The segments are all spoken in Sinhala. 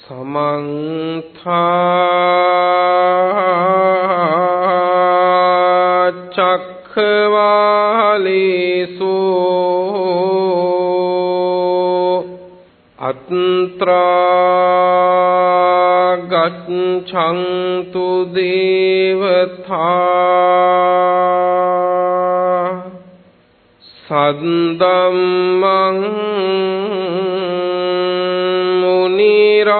समन्था चक्रवालेषु अत्रा गच्छन्तु देवता सद्दम्मं मुनिराजस्य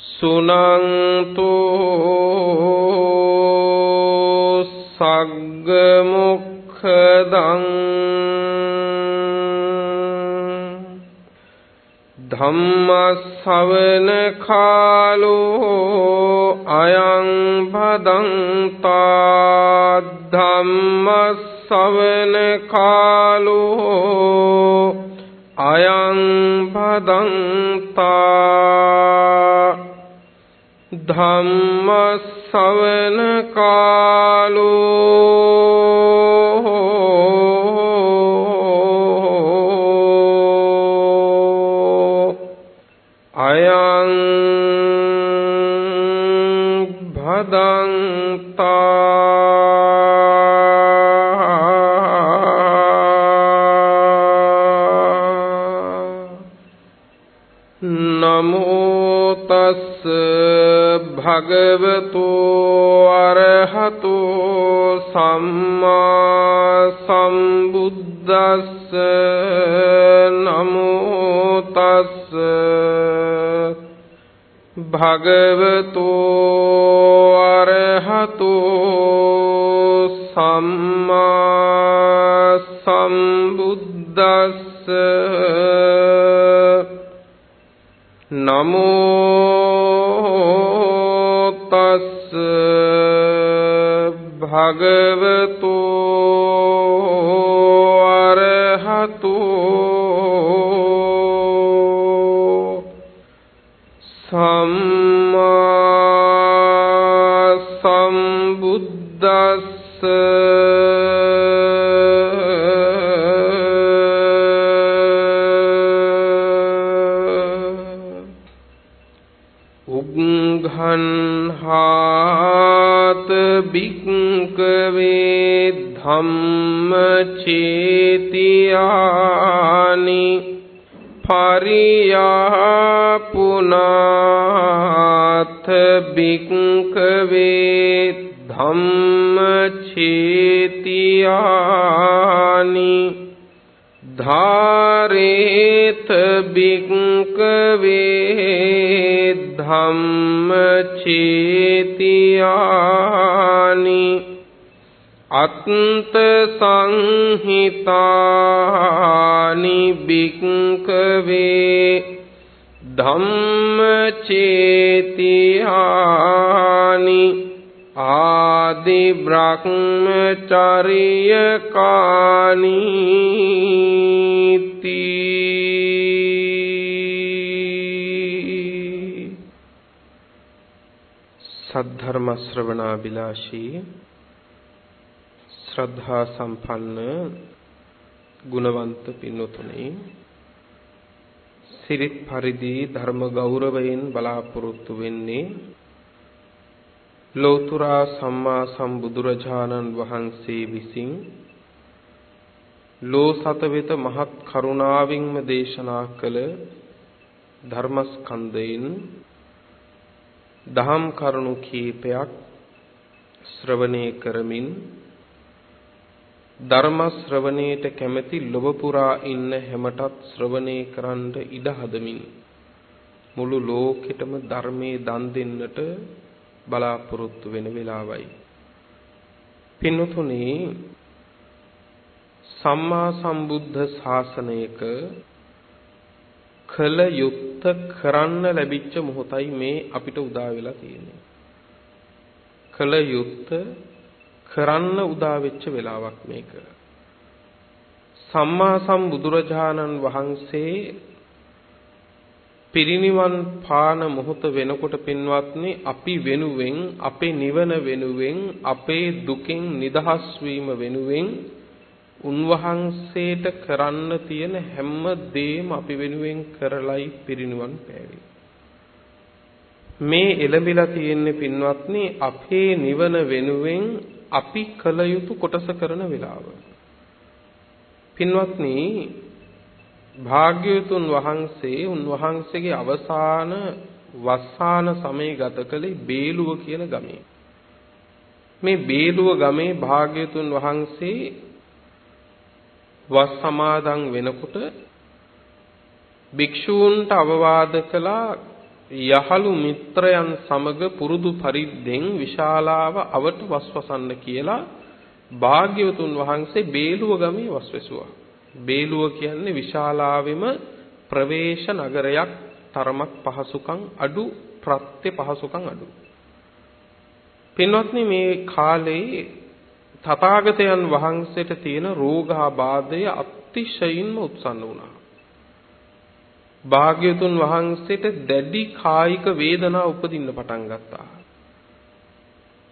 सुनन्तु सग्मुखदं धम्मश्रवण कालो अयं भदन्ता धम्मश्रवण कालो अयं भदन्ता धम्मश्रवण कालो अयं भदन्ता नमो तस् भगवतो अरहतो सम्मा सम्बुद्धस्स नमो तस् भगवतो अरहतो सम्मा सम्बुद्धस्स नमो तस् भगवतो अरहतो सम्मा सम्बुद्धस्स उग्घन्हात भिक्खवे धम्मचेतियानि पर्यापुनाथ भिक्खवे धम्मचेतियानि धारेत भिक्खवे धम्मचेतियानि अत्त संहितानि भिक्खवे धम्मचेतियानि आदि ब्रह्मचर्यकानि सद्धर्म श्रवणाभिलाषी श्रद्धा संपन्न गुणवंत पिन्नुतुने සිරිත් පරිදි ධර්ම ගෞරවයෙන් බලාපොරොත්තු වෙන්නේ ලෝතර සම්මා සම්බුදුරජාණන් වහන්සේ විසින් ලෝ සත වෙත මහත් කරුණාවෙන්ම දේශනා කළ ධර්මස්කන්ධයෙන් දහම් කරුණු කීපයක් ශ්‍රවණය කරමින් ධර්ම ශ්‍රවණයට කැමැති ලොව පුරා ඉන්න හැමටත් ශ්‍රවණය කරන්න ඉඩ හදමින් මුළු ලෝකෙටම ධර්මයේ දන් දෙන්නට බලාපොරොත්තු වෙන වෙලාවයි. පින්වතුනි, සම්මා සම්බුද්ධ ශාසනයක කල යුක්ත කරන්න ලැබිච්ච මොහොතයි මේ අපිට උදා වෙලා තියෙන්නේ. කල යුක්ත කරන්න උදා වෙච්ච වෙලාවක් මේක. සම්මා සම්බුදුරජාණන් වහන්සේ පිරිනිවන් පාන මොහොත වෙනකොට පින්වත්නි අපි වෙනුවෙන් අපේ නිවන වෙනුවෙන් අපේ දුකෙන් නිදහස් වීම වෙනුවෙන් උන්වහන්සේට කරන්න තියෙන හැම දෙයක්ම අපි වෙනුවෙන් කරලයි පිරිනිවන් පෑවේ. මේ එළඹිලා තියෙන්නේ පින්වත්නි අපේ නිවන වෙනුවෙන් අපි කළ යුතු කොටස කරන වෙලාව. පින්වත්නි භාග්‍යවතුන් වහන්සේ උන්වහන්සේගේ අවසාන වස්සාන සමය ගත කළේ බේලුව කියන ගමේ. මේ බේලුව ගමේ භාග්‍යවතුන් වහන්සේ වස් සමාදන් වෙනකොට භික්ෂූන්ට අවවාද කළා යහළු මිත්‍රයන් සමග පුරුදු පරිද්දෙන් විශාලාව අවට වස්වසන්න කියලා භාග්‍යවතුන් වහන්සේ බේලුව ගමේ වස්වැසුවා. බේලුව කියන්නේ විශාලාවෙම ප්‍රවේශ නගරයක්, තරමක් පහසුකම් අඩු, ප්‍රත්‍ය පහසුකම් අඩු. පින්වත්නි මේ කාලේ තථාගතයන් වහන්සේට තියෙන රෝගාබාධය අතිශයින්ම උත්සන්න වුණා. භාග්‍යවතුන් වහන්සේට දැඩි කායික වේදනා උපදින්න පටන් ගත්තා.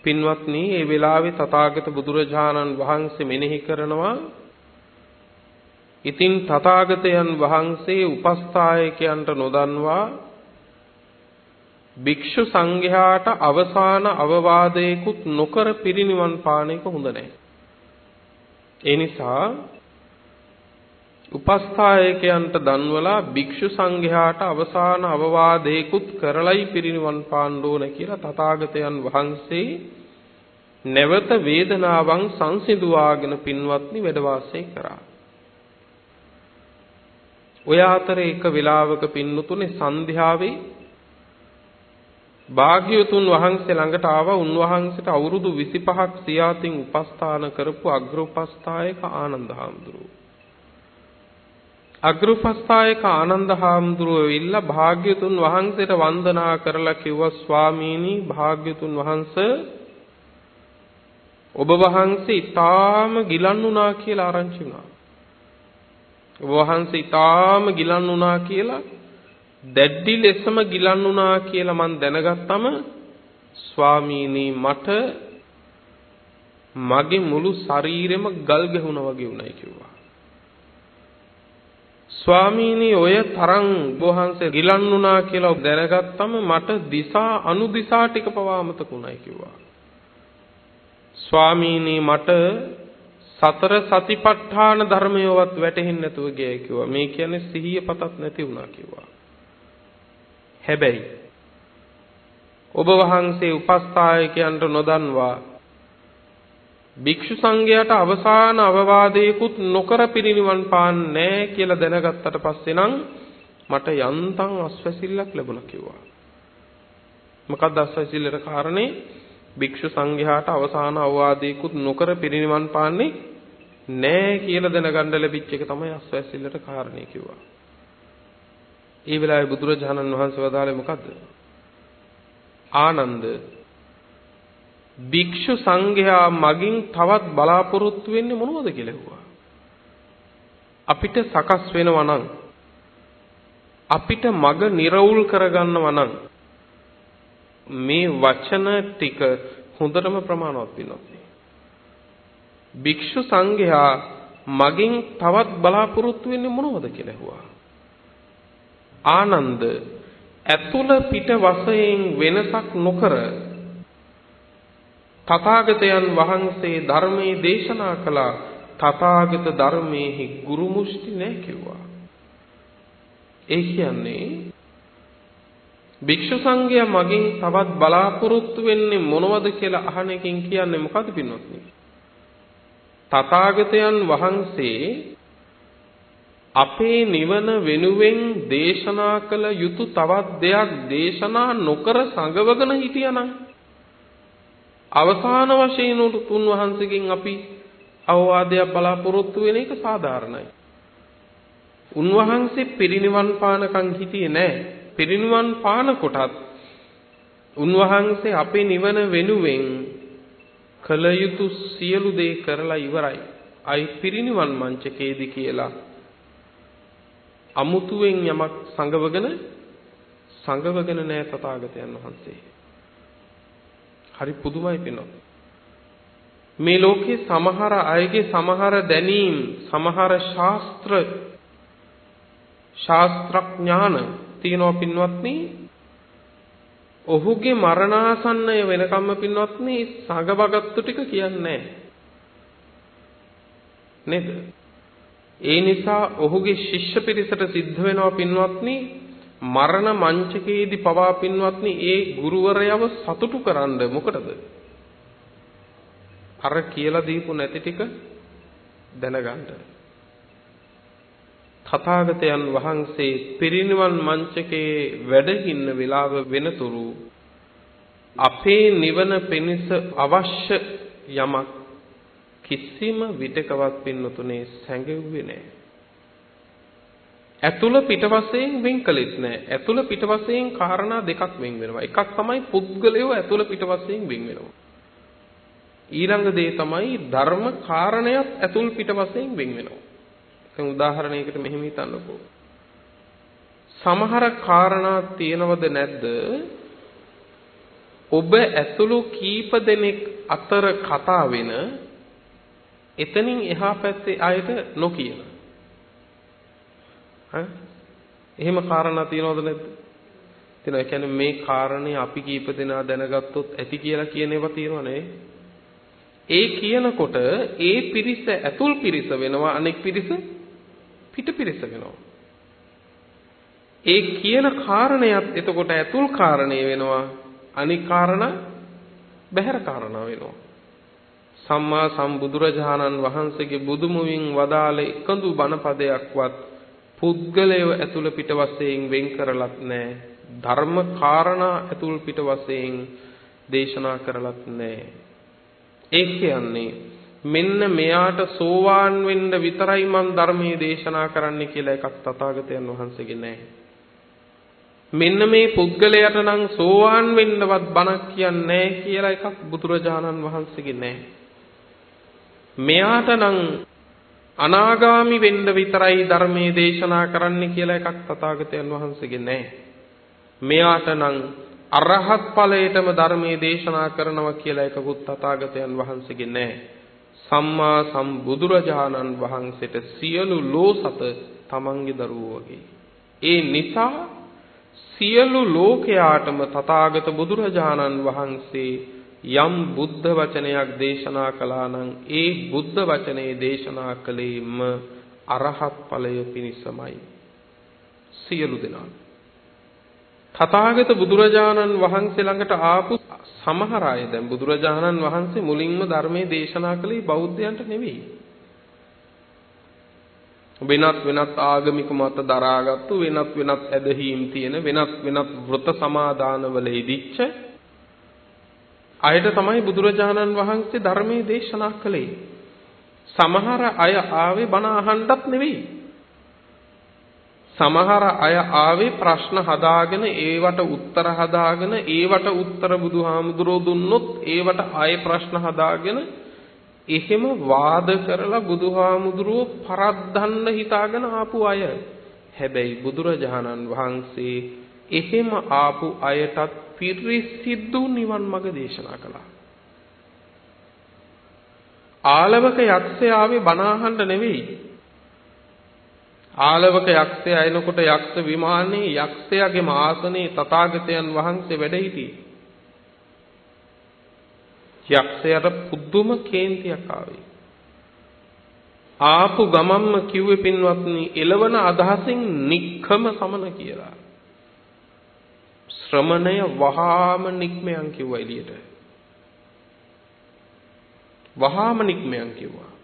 පින්වත්නි මේ වෙලාවේ තථාගත බුදුරජාණන් වහන්සේ මෙනෙහි කරනවා ඉතින් තථාගතයන් වහන්සේ උපස්ථායකයන්ට නොදන්වා භික්ෂු සංඝයාට අවසාන අවවාදයකුත් නොකර පිරිනිවන් පාන එක හොඳ නැහැ. ඒ නිසා උපස්ථායකයන්ට දන්වලා භික්ෂු සංඝයාට අවසාන අවවාදයකුත් කරලයි පිරිනිවන් පාන්න ඕන කියලා තථාගතයන් වහන්සේ නැවත වේදනාවන් සංසිඳුවාගෙන පින්වත්නි වැඩ වාසය කරා. ඔය අතරේ එක වෙලාවක පින්නතුනේ සන්ධ්‍යාවේ භාග්‍යවතුන් වහන්සේ ළඟට ආවා උන්වහන්සේට අවුරුදු 25ක් සියාතින් උපස්ථාන කරපු අග්‍රෝපස්ථායක ආනන්ද හාමුදුරුවෝ. අග්‍රෝපස්ථායක ආනන්ද හාමුදුරුවෝ ඇවිල්ලා භාග්‍යවතුන් වහන්සේට වන්දනා කරලා කිව්වා ස්වාමීනි භාග්‍යවතුන් වහන්සේ ඔබ වහන්සේ ඊටාම ගිලන් වුණා කියලා ආරංචි වුණා. ඔබ වහන්සේ ඊටාම ගිලන් වුණා කියලා දැඩි ලෙසම ගිලන් වුණා කියලා මම දැනගත්තම ස්වාමීනි මට මගේ මුළු ශරීරෙම ගල් ගැහුණා වගේ වුණයි කිව්වා. ස්වාමීනි ඔය තරම් වහන්සේ ගිලන් වුණා කියලා දැනගත්තම මට දිසා අනුදිසා ටික පවා අමතක වුණයි කිව්වා. ස්වාමීනි මට සතර සතිපට්ඨාන ධර්මයවත් වැටහෙන්නේ නැතුව ගියයි කිව්වා. මේ කියන්නේ සිහිය පතක් නැති වුණා කිව්වා. හැබැයි ඔබ වහන්සේ උපස්ථායකයන්ට නොදන්වා භික්ෂු සංඝයාට අවසාන අවවාදයකුත් නොකර පිරිනිවන් පාන්නේ නැහැ කියලා දැනගත්තට පස්සේ නම් මට යන්තම් අස්වැසිල්ලක් ලැබුණා කිව්වා. මොකක්ද අස්වැසිල්ලට කාරණේ? භික්ෂු සංඝයාට අවසාන අවවාදයකුත් නොකර පිරිනිවන් පාන්නේ නැහැ කියලා දැනගන්න ලැබිච්ච එක තමයි අස්වැසිල්ලට කාරණේ කිව්වා. ඒ වෙලාවේ බුදුරජාණන් වහන්සේ වදාළේ මොකද්ද? ආනන්ද භික්ෂු සංඝයා මගින් තවත් බලාපොරොත්තු වෙන්නේ මොනවද කියලා ඇහුවා. අපිට සකස් වෙනවා නම් අපිට මග නිර්වුල් කරගන්නවා නම් මේ වචන ටික හොඳටම ප්‍රමාණවත් වෙනවා. භික්ෂු සංඝයා මගින් තවත් බලාපොරොත්තු වෙන්නේ මොනවද කියලා ඇහුවා. ආනන්ද ඇතුළ පිට වශයෙන් වෙනසක් නොකර තථාගතයන් වහන්සේ ධර්මයේ දේශනා කළා. තථාගත ධර්මයේ ගුරු මුෂ්ටි නැහැ කිව්වා. ඒ කියන්නේ භික්ෂු සංඝයා මගෙන් තවත් බලාපොරොත්තු වෙන්නේ මොනවද කියලා අහන එකෙන් කියන්නේ මොකද පින්වත්නි? තථාගතයන් වහන්සේ අපේ නිවන වෙනුවෙන් දේශනා කළ යුතු තවත් දෙයක් දේශනා නොකර සංගවගෙන හිටියානම් අවසාන වශයෙන් උන්වහන්සේගෙන් අපි අවවාදයක් බලාපොරොත්තු වෙන එක සාධාරණයි. උන්වහන්සේ පිරිනිවන් පානකම් හිටියේ නැහැ. පිරිනිවන් පාන කොටත් උන්වහන්සේ අපේ නිවන වෙනුවෙන් කළ යුතු සියලු දේ කරලා ඉවරයි. අයි පිරිනිවන් මංචකයේදී කියලා අමුතුවෙන් යමක් සංගවගෙන නැහැ තථාගතයන් වහන්සේ. හරි පුදුමයි පිනොත්. මේ ලෝකේ සමහර අයගේ සමහර දැනීම් සමහර ශාස්ත්‍රඥාන තියෙනවා පින්වත්නි. ඔහුගේ මරණාසන්නය වෙනකම්ම පින්වත්නි සගවගත්තු ටික කියන්නේ නේද? ඒ නිසා ඔහුගේ ශිෂ්‍ය පිරිසට සිද්ධ වෙනවා පින්වත්නි මරණ මංචකයේදී පවා පින්වත්නි ඒ ගුරුවරයව සතුටු කරන්න මොකටද? අර කියලා දීපු නැති ටික දැනගන්න. තථාගතයන් වහන්සේ පිරිනිවන් මංචකයේ වැඩ ඉන්න වෙලාව වෙනතුරු අපේ නිවන පිණිස අවශ්‍ය යමක් කිසිම විටකවත් පින්නතුනේ සැඟෙව්වේ නැහැ. ඇතුළ පිට වශයෙන් වෙන් කළෙත් නැහැ. ඇතුළ පිට වශයෙන් කාරණා දෙකක් වෙන් වෙනවා. එකක් තමයි පුද්ගලයෝ ඇතුළ පිට වශයෙන් වෙන් වෙනවා. ඊළඟ දේ තමයි ධර්ම කාරණයක් ඇතුළ පිට වශයෙන් වෙන් වෙනවා. දැන් උදාහරණයකට මෙහෙම හිතන්නකෝ. සමහර කාරණා තියෙනවද නැද්ද? ඔබ ඇතුළු කීප දෙනෙක් අතර කතා වෙන එතනින් එහා පැත්තේ ආයත නොකියන. එහෙම කාරණා තියෙනවද නැද්ද? තියෙනවා. ඒ කියන්නේ මේ කාරණේ අපි කීප දෙනා දැනගත්තොත් ඇති කියලා කියන ඒවා තියෙනවනේ. ඒ කියනකොට ඒ පිරිස ඇතුල් පිරිස වෙනවා, අනෙක් පිරිස පිට පිරිස වෙනවා. ඒ කියන කාරණයක් එතකොට ඇතුල් කාරණේ වෙනවා, අනික් කාරණා බහැර කාරණා වෙනවා. සම්මා සම්බුදුරජාණන් වහන්සේගේ බුදුමුවින් වදාළ එකදු බණ පදයක්වත් පුද්ගලයව ඇතුළ පිට වශයෙන් වෙන් කරලත් නැහැ. ධර්ම කාරණා ඇතුළ පිට වශයෙන් දේශනා කරලත් නැහැ. ඒ කියන්නේ මෙන්න මෙයාට සෝවාන් වෙන්න විතරයි මම ධර්මයේ දේශනා කරන්න කියලා එකක් තථාගතයන් වහන්සේගේ නැහැ. මෙන්න මේ පුද්ගලයාට නම් සෝවාන් වෙන්නවත් බණක් කියන්නේ නැහැ කියලා එකක් බුදුරජාණන් වහන්සේගේ නැහැ. මෙයාට නම් අනාගාමි වෙන්න විතරයි ධර්මයේ දේශනා කරන්න කියලා එකක් තථාගතයන් වහන්සේගේ නැහැ. මෙයාට නම් අරහත් ඵලයටම ධර්මයේ දේශනා කරනවා කියලා එකකුත් තථාගතයන් වහන්සේගේ නැහැ. සම්මා සම්බුදුරජාණන් වහන්සේට සියලු ලෝසත තමන්ගේ දරුවෝ වගේ. ඒ නිසා සියලු ලෝකයාටම තථාගත බුදුරජාණන් වහන්සේ යම් බුද්ධ වචනයක් දේශනා කළා නම් ඒ බුද්ධ වචනේ දේශනා කළේම අරහත් ඵලය පිණිසමයි. සියලු දෙනා තථාගත බුදුරජාණන් වහන්සේ ළඟට ආපු සමහර අය දැන් බුදුරජාණන් වහන්සේ මුලින්ම ධර්මයේ දේශනා කළේ බෞද්ධයන්ට නෙවෙයි. වෙනත් ආගමික මත දරාගත්තු වෙනත් ඇදහිම් තියෙන වෙනත් වෘත සමාදානවල ඉදිච්ච අයට තමයි බුදුරජාණන් වහන්සේ ධර්මයේ දේශනා කළේ. සමහර අය ආවේ බණ අහන්නත් නෙවෙයි. සමහර අය ආවේ ප්‍රශ්න හදාගෙන ඒවට උත්තර හදාගෙන ඒවට උත්තර බුදුහාමුදුරෝ දුන්නොත් ඒවට ආයේ ප්‍රශ්න හදාගෙන එහෙම වාද කරලා බුදුහාමුදුරෝ පරද්දන්න හිතාගෙන ආපු අය. හැබැයි බුදුරජාණන් වහන්සේ එහෙම ආපු අයටත් පිරිසිදු නිවන් මඟ දේශනා කළා. ආලවක යක්ෂයා ආවේ බණ අහන්න නෙවෙයි. ආලවක යක්ෂයා එනකොට යක්ෂ විමානයේ යක්ෂයාගේම ආසනයේ තථාගතයන් වහන්සේ වැඩ සිටියේ. යක්ෂයාට පුදුම කේන්තියක් ආවේ. ආපු ගමම්ම කිව්වේ පින්වත්නි එළවන අදහසින් නික්කම සමන කියලා. ශ්‍රමණය වහාම නික්මයන් කිව්වා එළියට. වහාම නික්මයන් කිව්වා.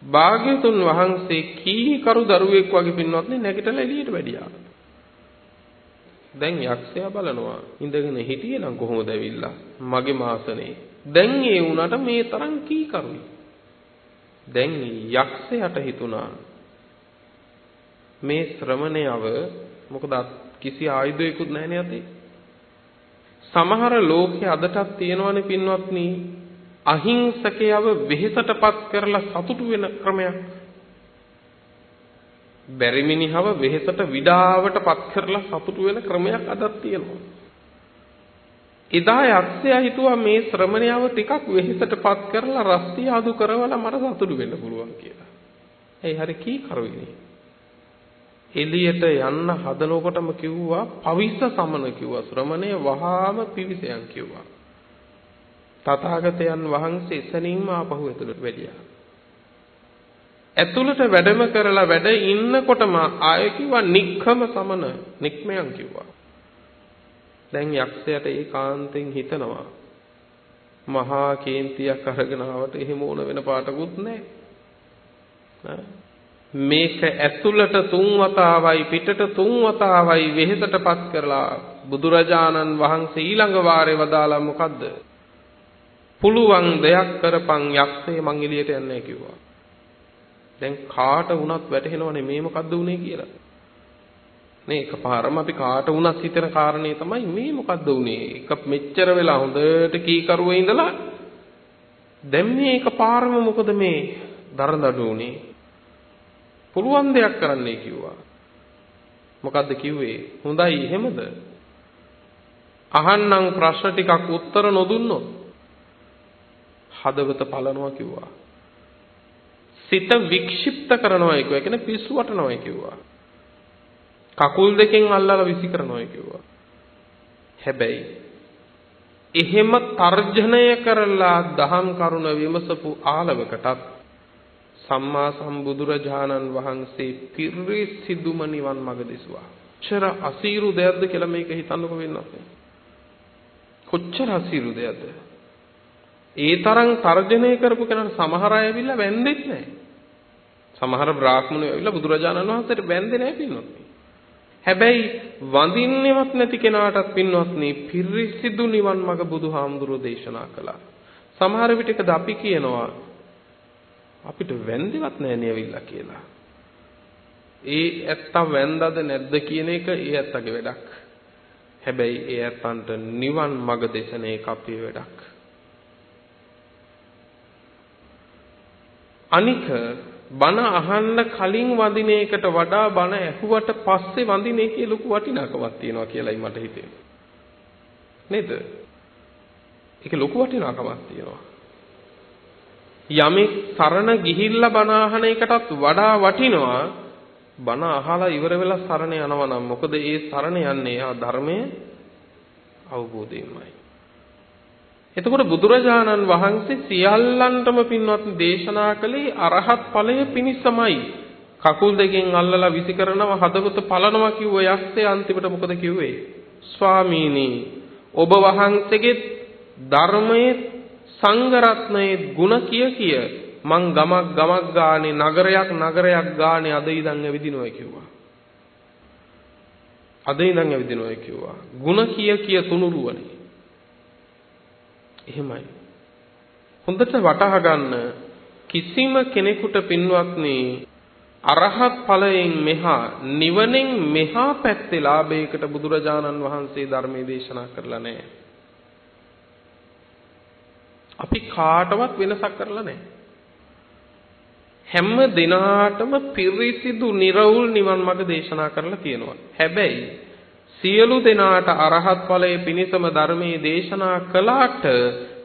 භාග්‍යතුන් වහන්සේ කීකරු දරුවෙක් වගේ පින්වත්නි නැගිටලා එළියට වැඩියා. දැන් යක්ෂයා බලනවා ඉඳගෙන හිටියේ නම් කොහොමද ඇවිල්ලා මගේ මාසනේ. දැන් ඒ වුණාට මේ තරම් කීකරුයි. දැන් යක්ෂයාට හිතුණා මේ ශ්‍රමණයව මොකද කිසි ආයුධයකුත් නැහැනේ අතේ. සමහර ලෝකයේ අදටත් තියෙනවනේ පින්වත්නි අහිංසකයව වෙහෙසටපත් කරලා සතුටු වෙන ක්‍රමයක්. බැරි මිනිහව වෙහෙසට විඩාවටපත් කරලා සතුටු වෙන ක්‍රමයක් අදත් තියෙනවා. එදා යක්ෂයා හිතුවා මේ ශ්‍රමණයව ටිකක් වෙහෙසටපත් කරලා රස්තිය ආදු කරවලා මට සතුටු වෙන්න පුළුවන් කියලා. ඒ හරි කී කරුයිනේ. එළියට යන්න හදනකොටම කිව්වා පවිස්ස සමන කිව්වා. ශ්‍රමණය වහාම පිවිසයන් කිව්වා. තථාගතයන් වහන්සේ එතනින්ම ආපහු ඇතුළට වැඩියා. ඇතුළට වැඩම කරලා වැඩ ඉන්නකොටම ආයෙ කිව්වා නික්ඛම සමන නික්මයන් කිව්වා. දැන් යක්ෂයාට ඒකාන්තයෙන් හිතනවා මහා කේන්තියක් අරගෙන ආවට එහෙම ඕන වෙන පාටකුත් නැහැ. මේක ඇතුළට 3 වතාවයි පිටට 3 වතාවයි වෙහෙසටපත් කරලා බුදුරජාණන් වහන්සේ ඊළඟ වාරේ වදාලා මොකද්ද? පුළුවන් දෙයක් කරපන් යක්ෂය මං එළියට යන්නේ නැහැ කිව්වා. දැන් කාට වුණත් වැටහෙනවනේ මේ මොකද්ද උනේ කියලා. නේ එකපාරම අපි කාට වුණත් හිතන කාරණේ තමයි මේ මොකද්ද උනේ? එක මෙච්චර වෙලා හොඳට කීකරුවේ ඉඳලා දැන් මේ එකපාරම මොකද මේ දරදඬු උනේ? පුළුවන් දෙයක් කරන්නයි කිව්වා. මොකද්ද කිව්වේ? හොඳයි එහෙමද? අහන්නම් ප්‍රශ්න ටිකක් උත්තර නොදුන්නොත් හදවත පලනවා කිව්වා. සිත වික්ෂිප්ත කරනවා කියන්නේ පිස්සු වටනවා කිව්වා. කකුල් දෙකෙන් අල්ලලා විසි කරනවා කිව්වා. හැබැයි එහෙම තර්ජනය කරලා දහම් කරුණ විමසපු ආලවකටත් සම්මා සම්බුදුරජාණන් වහන්සේ පිරිසිදුම නිවන් මඟ දෙසුවා. කොච්චර අසීරු දෙයක්ද කියලා මේක හිතන්නකො වෙන්නත්. කොච්චර අසීරු දෙයක්ද? ඒ තරම් තර්ජනය කරපු කෙනාට සමහර අය ඇවිල්ලා වැන්දෙත් නැහැ. සමහර බ්‍රාහ්මණයෝ ඇවිල්ලා බුදුරජාණන් වහන්සේට වැන්දේ නැහැ පින්වත්නි. හැබැයි වඳින්නේවත් නැති කෙනාටත් පින්වත්නි පිරිසිදු නිවන් මඟ බුදුහාමුදුරුවෝ දේශනා කළා. සමහර විටකද අපි කියනවා අපිට වැන්දෙවත් නැහැ නේ කියලා. ඒ ඇත්ත වැන්දද නැද්ද කියන එක ඒ ඇත්තගේ වැඩක්. හැබැයි ඒ ඇත්තන්ට නිවන් මඟ දේශන එක අපේ වැඩක්. අනික බණ අහන්න කලින් වඳින එකට වඩා බණ ඇහුවට පස්සේ වඳින එකේ ලොකු වටිනාකමක් තියෙනවා කියලායි මට හිතෙන්නේ. නේද? ඒක ලොකු වටිනාකමක් තියෙනවා. යමෙක් සරණ ගිහිල්ලා බණ අහන එකටත් වඩා වටිනවා බණ අහලා ඉවර වෙලා සරණ යනවා නම්. මොකද ඒ සරණ යන්නේ ආ ධර්මයේ අවබෝධයෙන්මයි. එතකොට බුදුරජාණන් වහන්සේ සියල්ලන්ටම පින්වත් දේශනා කළේ අරහත් ඵලය පිණිසමයි. කකුල් දෙකෙන් අල්ලලා විසි කරනවා හදවත පලනවා කිව්ව යක්ෂය අන්තිමට මොකද කිව්වේ? ස්වාමීනි ඔබ වහන්සේගේ ධර්මයේ සංඝ රත්නයේ ගුණ කිය මං ගමක් ගානේ නගරයක් ගානේ අද ඉඳන් ඇවිදිනවා කිව්වා. අද ඉඳන් ඇවිදිනවා කිව්වා. ගුණ කිය තුනුරුවනේ. එහෙමයි. හොඳට වටහා ගන්න කිසිම කෙනෙකුට පින්වත්නි අරහත් ඵලයෙන් මෙහා නිවනෙන් මෙහා පැත්තේ ලාභයකට බුදුරජාණන් වහන්සේ ධර්මයේ දේශනා කරලා නැහැ. අපි කාටවත් වෙනසක් කරලා නැහැ. හැම දිනාටම පිරිසිදු නිර්වුල් නිවන් මඟ දේශනා කරලා තියෙනවා. හැබැයි සියලු දෙනාට අරහත් ඵලයේ පිණිසම ධර්මයේ දේශනා කළාට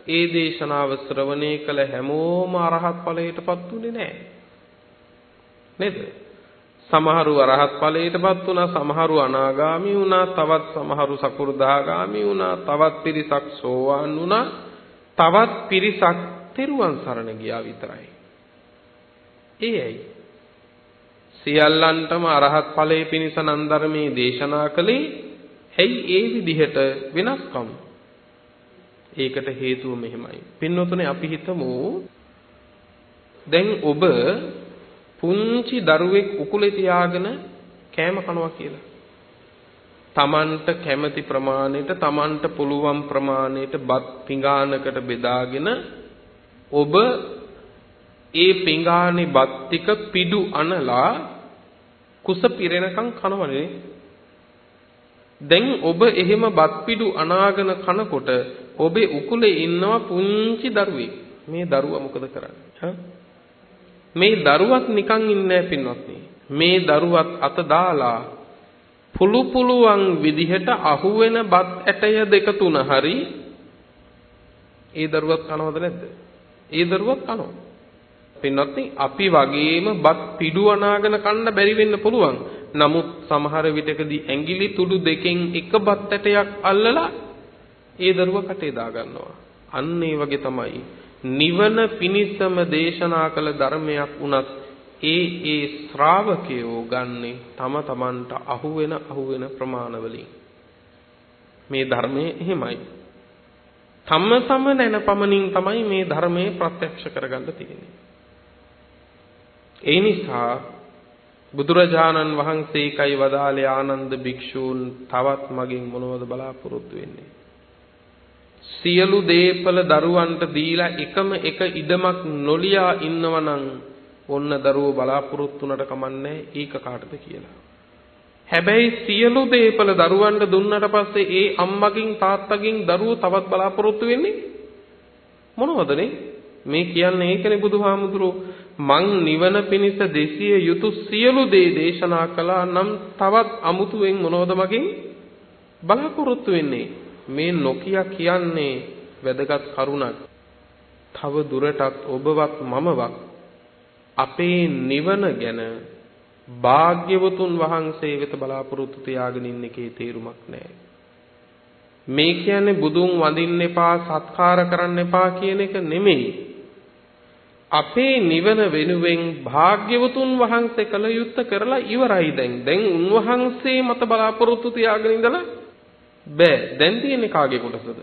ඒ දේශනාව ශ්‍රවණය කළ හැමෝම අරහත් ඵලයටපත් උනේ නැහැ. නේද? සමහරු අරහත් ඵලයටපත් වුණා, සමහරු අනාගාමි වුණා, තවත් සමහරු සකු르දාගාමි වුණා, තවත් පිරිසක් සෝවාන් වුණා, තවත් පිරිසක් තෙරුවන් සරණ ගියා විතරයි. ඒයි සියල්ලන්ටම අරහත් ඵලයේ පිණිස නම් ධර්මයේ දේශනා කළේ ඇයි ඒ විදිහට වෙනස්කම්? ඒකට හේතුව මෙහෙමයි. පින්වතුනි අපි හිතමු දැන් ඔබ පුංචි දරුවෙක් උකුලේ තියාගෙන කෑම කනවා කියලා. Tamanට කැමති ප්‍රමාණයට Tamanට පුළුවන් ප්‍රමාණයට බත් පිඟානකට බෙදාගෙන ඔබ ඒ පිඟානේ බත් ටික පිඩු අනලා කුස පිරෙනකන් කනවනේ. දැන් ඔබ එහෙම බත් පිඩු අනාගෙන කනකොට ඔබේ උකුලේ ඉන්නවා පුංචි දරුවෙක්. මේ දරුවා මොකද කරන්නේ? මේ දරුවත් නිකන් ඉන්නේ නැහැ පින්වත්නි. මේ දරුවත් අත දාලා පුළුවන් විදිහට අහුවෙන බත් ඇටය දෙක තුන හරි ඒ දරුවත් කනවද නැද්ද? ඒ දරුවත් කනවා. පින්වත්නි අපි වගේම බත් පිඩු අනාගෙන කන්න බැරි වෙන්න පුළුවන්. නමුත් සමහර විටකදී ඇඟිලි තුඩු දෙකෙන් එක බත් ඇටයක් අල්ලලා ඒ දරුවා කටේ දා ගන්නවා. අන්න ඒ වගේ තමයි නිවන පිණිසම දේශනා කළ ධර්මයක් උනත් ඒ ශ්‍රාවකයෝ ගන්නේ තම තමන්ට අහුවෙන ප්‍රමාණවලින්. මේ ධර්මයේ එහෙමයි. තම තම නැන පමණින් තමයි මේ ධර්මයේ ප්‍රත්‍යක්ෂ කරගන්න තියෙන්නේ. ඒ නිසා බුදුරජාණන් වහන්සේකයි වදාළේ ආනන්ද භික්ෂූන් තවත් මගෙන් මොනවද බලාපොරොත්තු වෙන්නේ? සියලු දේපල දරුවන්ට දීලා එකම එක ඉඩමක් නොලියා ඉන්නවනම් ඔන්න දරුවෝ බලාපොරොත්තු උනට කමන්නේ ඒක කාටද කියලා. හැබැයි සියලු දේපල දරුවන්ට දුන්නට පස්සේ ඒ අම්මගෙන් තාත්තගෙන් දරුවෝ තවත් බලාපොරොත්තු වෙන්නේ මොනවදනේ? මේ කියන්නේ ඒකනේ බුදුහාමුදුරුවෝ මං නිවන පිණිස දෙසිය යුතු සියලු දේ දේශනා කළා නම් තවත් අමුතුවෙන් මොනවද මගෙන් බලාපොරොත්තු වෙන්නේ? මේ නොකිය කියන්නේ වැදගත් කරුණක්. තව දුරටත් ඔබවත් මමවත් අපේ නිවන ගැන භාග්‍යවතුන් වහන්සේ වෙත බලාපොරොත්තු තියාගෙන ඉන්න එකේ තේරුමක් නැහැ. මේ කියන්නේ බුදුන් වඳින්න එපා, සත්කාර කරන්න එපා කියන එක නෙමෙයි. අපේ නිවන වෙනුවෙන් භාග්‍යවතුන් වහන්සේ කළ යුත්තේ කරලා ඉවරයි දැන්. දැන් උන්වහන්සේ මත බලාපොරොත්තු තියාගෙන ඉඳලා බෑ. දැන් තියෙන්නේ කාගේ කොටසද?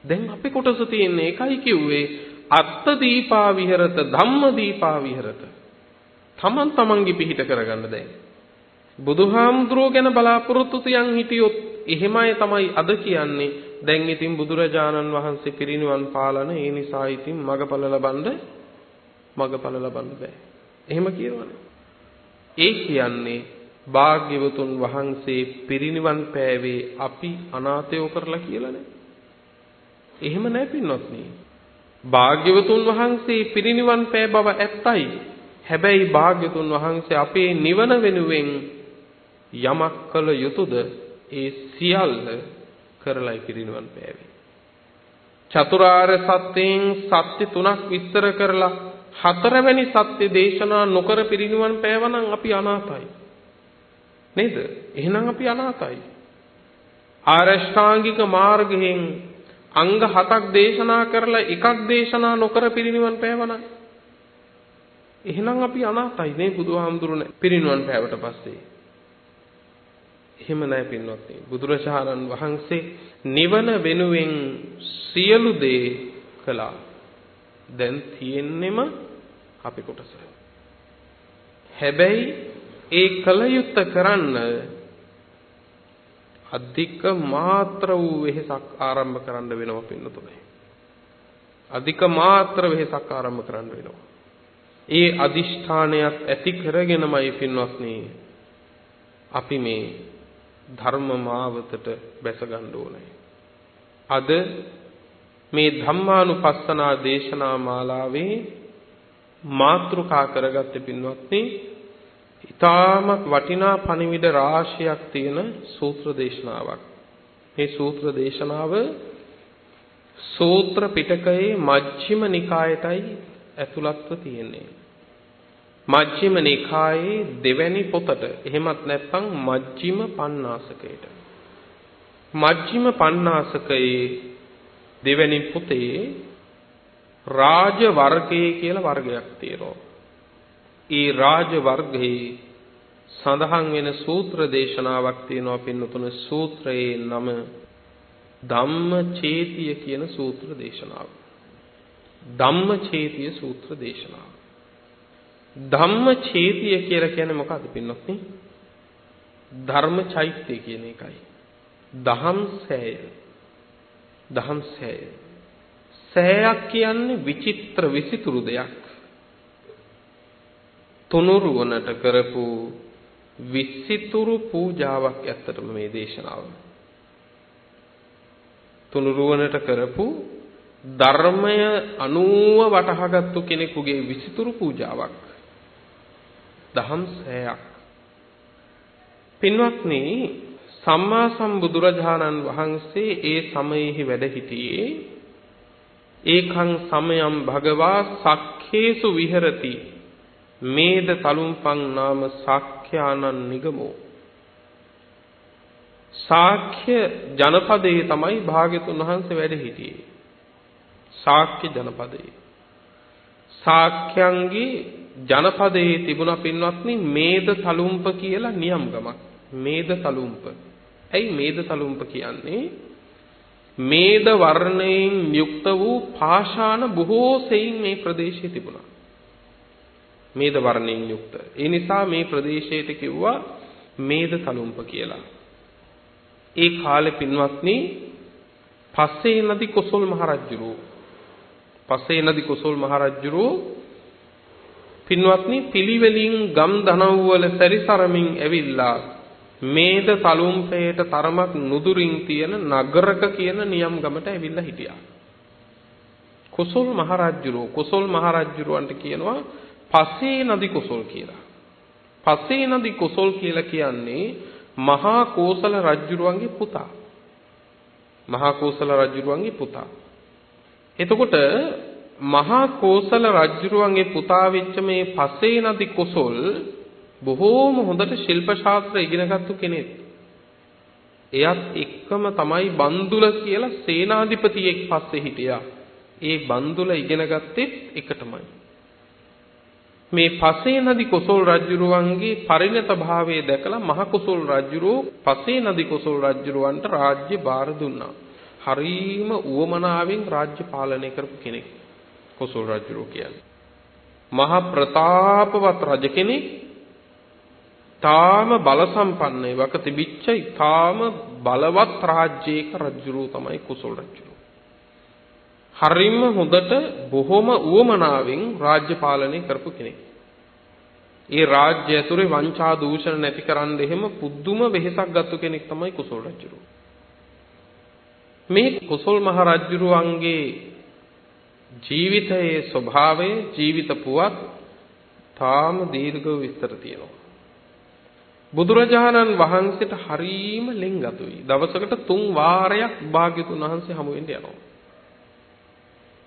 දැන් අපේ කොටස තියෙන්නේ ඒකයි කිව්වේ අත්ත දීපා විහෙරත ධම්ම දීපා විහෙරත. තමන් තමන්ගේ පිහිට කරගන්න දැන්. බුදුහාමුදුරුවෝ ගැන බලාපොරොත්තු තියන් හිටියොත් එහෙමයි තමයි අද කියන්නේ. දැන් ඉතින් බුදුරජාණන් වහන්සේ පිරිනිවන් පාලන ඒ නිසා ඉතින් මගපල ලබන්න බෑ. එහෙම කියනවනේ. ඒ කියන්නේ භාග්‍යවතුන් වහන්සේ පිරිනිවන් පෑවේ අපි අනාථයෝ කරලා කියලානේ. එහෙම නැහැ පින්වත්නි. භාග්‍යවතුන් වහන්සේ පිරිනිවන් පෑ බව ඇත්තයි. හැබැයි භාග්‍යවතුන් වහන්සේ අපේ නිවන වෙනුවෙන් යමක් කළ යුතුද ඒ සියල්ල කරලයි පිරිනිවන් පෑවේ. චතුරාර්ය සත්‍යයෙන් සත්‍ය තුනක් විස්තර කරලා හතරවෙනි සත්‍ය දේශනා නොකර පිරිනිවන් පෑවනම් අපි අනාථයි. නේද? එහෙනම් අපි අනාථයි. ආරෂ්ඨාංගික මාර්ගයෙන් අංග 7ක් දේශනා කරලා එකක් දේශනා නොකර පිරිනිවන් පෑවනම් එහෙනම් අපි අනාථයි නේ බුදුහාමුදුරනේ පිරිනිවන් පෑවට පස්සේ. එහෙම නැහැ පින්වත්නි. බුදුරජාණන් වහන්සේ නිවන වෙනුවෙන් සියලු දේ කළා. දැන් තියෙන්නෙම අපි කොටස. හැබැයි ඒ කල යුත්තේ කරන්න අධික මාත්‍ර වූ වෙහසක් ආරම්භ කරන්න වෙනවා පින්නතුනේ. අධික මාත්‍ර වෙහසක් ආරම්භ කරන්න වෙනවා. ඒ අදිෂ්ඨානයක් ඇති කරගෙනමයි පින්වත්නි අපි මේ ධර්ම මාවතට බැස ගන්න ඕනේ. අද මේ ධම්මානුපස්සනා දේශනා මාලාවේ මාතෘකා කරගත්තේ පින්වත්නි ඉතාමත් වටිනා පණිවිඩ රාශියක් තියෙන සූත්‍ර දේශනාවක්. මේ සූත්‍ර දේශනාව සූත්‍ර පිටකයේ මජ්ක්‍ධිම නිකායටයි ඇතුළත්ව තියෙන්නේ. මජ්ක්‍ධිම නිකායේ දෙවැනි පොතට එහෙමත් නැත්නම් මජ්ක්‍ධිම පඤ්ඤාසකයට. මජ්ක්‍ධිම පඤ්ඤාසකයේ දෙවැනි පොතේ රාජ වර්ගය කියලා වර්ගයක් තියෙනවා. ඒ රාජ වර්ගයේ සඳහන් වෙන සූත්‍ර දේශනාවක් තියෙනවා පින්නතුනේ. සූත්‍රයේ නම ධම්මචේතිය කියන සූත්‍ර දේශනාව. ධම්මචේතිය සූත්‍ර දේශනාව. ධම්මචේතිය කියලා කියන්නේ මොකක්ද පින්නොත්නි? ධර්ම චෛත්‍ය කියන එකයි. දහම් සෑය. දහම් සෑය. සෑයක් කියන්නේ විචිත්‍ර විසිතුරු දෙයක්. තුනුරුවනට කරපු විසිතුරු පූජාවක් ඇත්තටම මේ දේශනාව. තුනුරුවනට කරපු ධර්මය අනුව වටහාගත්තු කෙනෙකුගේ විසිතුරු පූජාවක්. දහම් සෑයක්. පින්වත්නි, සම්මා සම්බුදුරජාණන් වහන්සේ ඒ සමයෙහි වැඩ සිටියේ ඒකං සමයං භගවා සක්ඛේසු විහෙරති මේද තලුම්පං නාම සාක්ඛ්‍යානං නිගමෝ. සාක්‍ය ජනපදයේ තමයි භාග්‍යතුන් වහන්සේ වැඩ සිටියේ. සාක්‍ය ජනපදයේ. සාක්‍යයන්ගේ ජනපදයේ තිබුණා පින්වත්නි මේද තලුම්ප කියලා නියම් ගමක්. මේද තලුම්ප. ඇයි මේද තලුම්ප කියන්නේ? මේද වර්ණයෙන් යුක්ත වූ පාෂාණ බොහෝ සෙයින් මේ ප්‍රදේශයේ තිබුණා. මේද වර්ණයෙන් යුක්ත. ඒ නිසා මේ ප්‍රදේශයට කිව්වා මේද තලුම්ප කියලා. ඒ කාලේ පින්වත්නි පස්සේ නදි කොසල් මහරජුරෝ පින්වත්නි පිළිවෙලින් ගම් දනව්වල සැරිසරමින් ඇවිල්ලා මේද තලුම්පේට තරමක් නුදුරින් තියෙන නගරක කියන නියම් ගමට ඇවිල්ලා හිටියා. කොසල් මහරජුරවන්ට කියනවා පස්සේ නදි කොසල් කියලා. පස්සේ නදි කොසල් කියලා කියන්නේ මහා කෝසල රජුරුවන්ගේ පුතා. එතකොට මහා කෝසල රජුරුවන්ගේ පුතා වෙච්ච මේ පස්සේ නදි කොසල් බොහෝම හොඳට ශිල්ප ශාස්ත්‍ර ඉගෙනගත්තු කෙනෙක්. එයත් එක්කම තමයි බන්දුල කියලා සේනාධිපතියෙක් පස්සේ හිටියා. ඒ බන්දුල ඉගෙන ගත්තෙත් එකටමයි. මේ පස්සේ නදි කොසල් රජුරුවන්ගේ පරිණත භාවය දැකලා මහ කොසල් රජුරෝ පස්සේ නදි කොසල් රජුරවන්ට රාජ්‍ය භාර දුන්නා. හරීම උවමනාවෙන් රාජ්‍ය පාලනය කරපු කෙනෙක් කොසල් රජුරෝ කියන්නේ. මහ ප්‍රතාපවත් රජ කෙනෙක්. තාම බල සම්පන්නයි වක තිබිච්ච තාම බලවත් රාජ්‍යයක රජුරෝ තමයි කොසල් රජුරෝ. හරිම හොඳට බොහොම උවමනාවෙන් රාජ්‍ය පාලනය කරපු කෙනෙක්. ඒ රාජ්‍ය ඇතුලේ වංචා දූෂණ නැති කරන්න එහෙම පුදුම වෙහෙසක් ගත්ත කෙනෙක් තමයි කොසල් රජුරෝ. මේ කොසල් මහ රජුරුවන්ගේ ජීවිතයේ ස්වභාවය ජීවිත පුවත් තාම දීර්ඝව විස්තර තියෙනවා. බුදුරජාණන් වහන්සේට හරීම ලෙන්ගතුයි. දවසකට 3 වාරයක් භාග්‍යතුන් වහන්සේ හමු වෙන්න යනවා.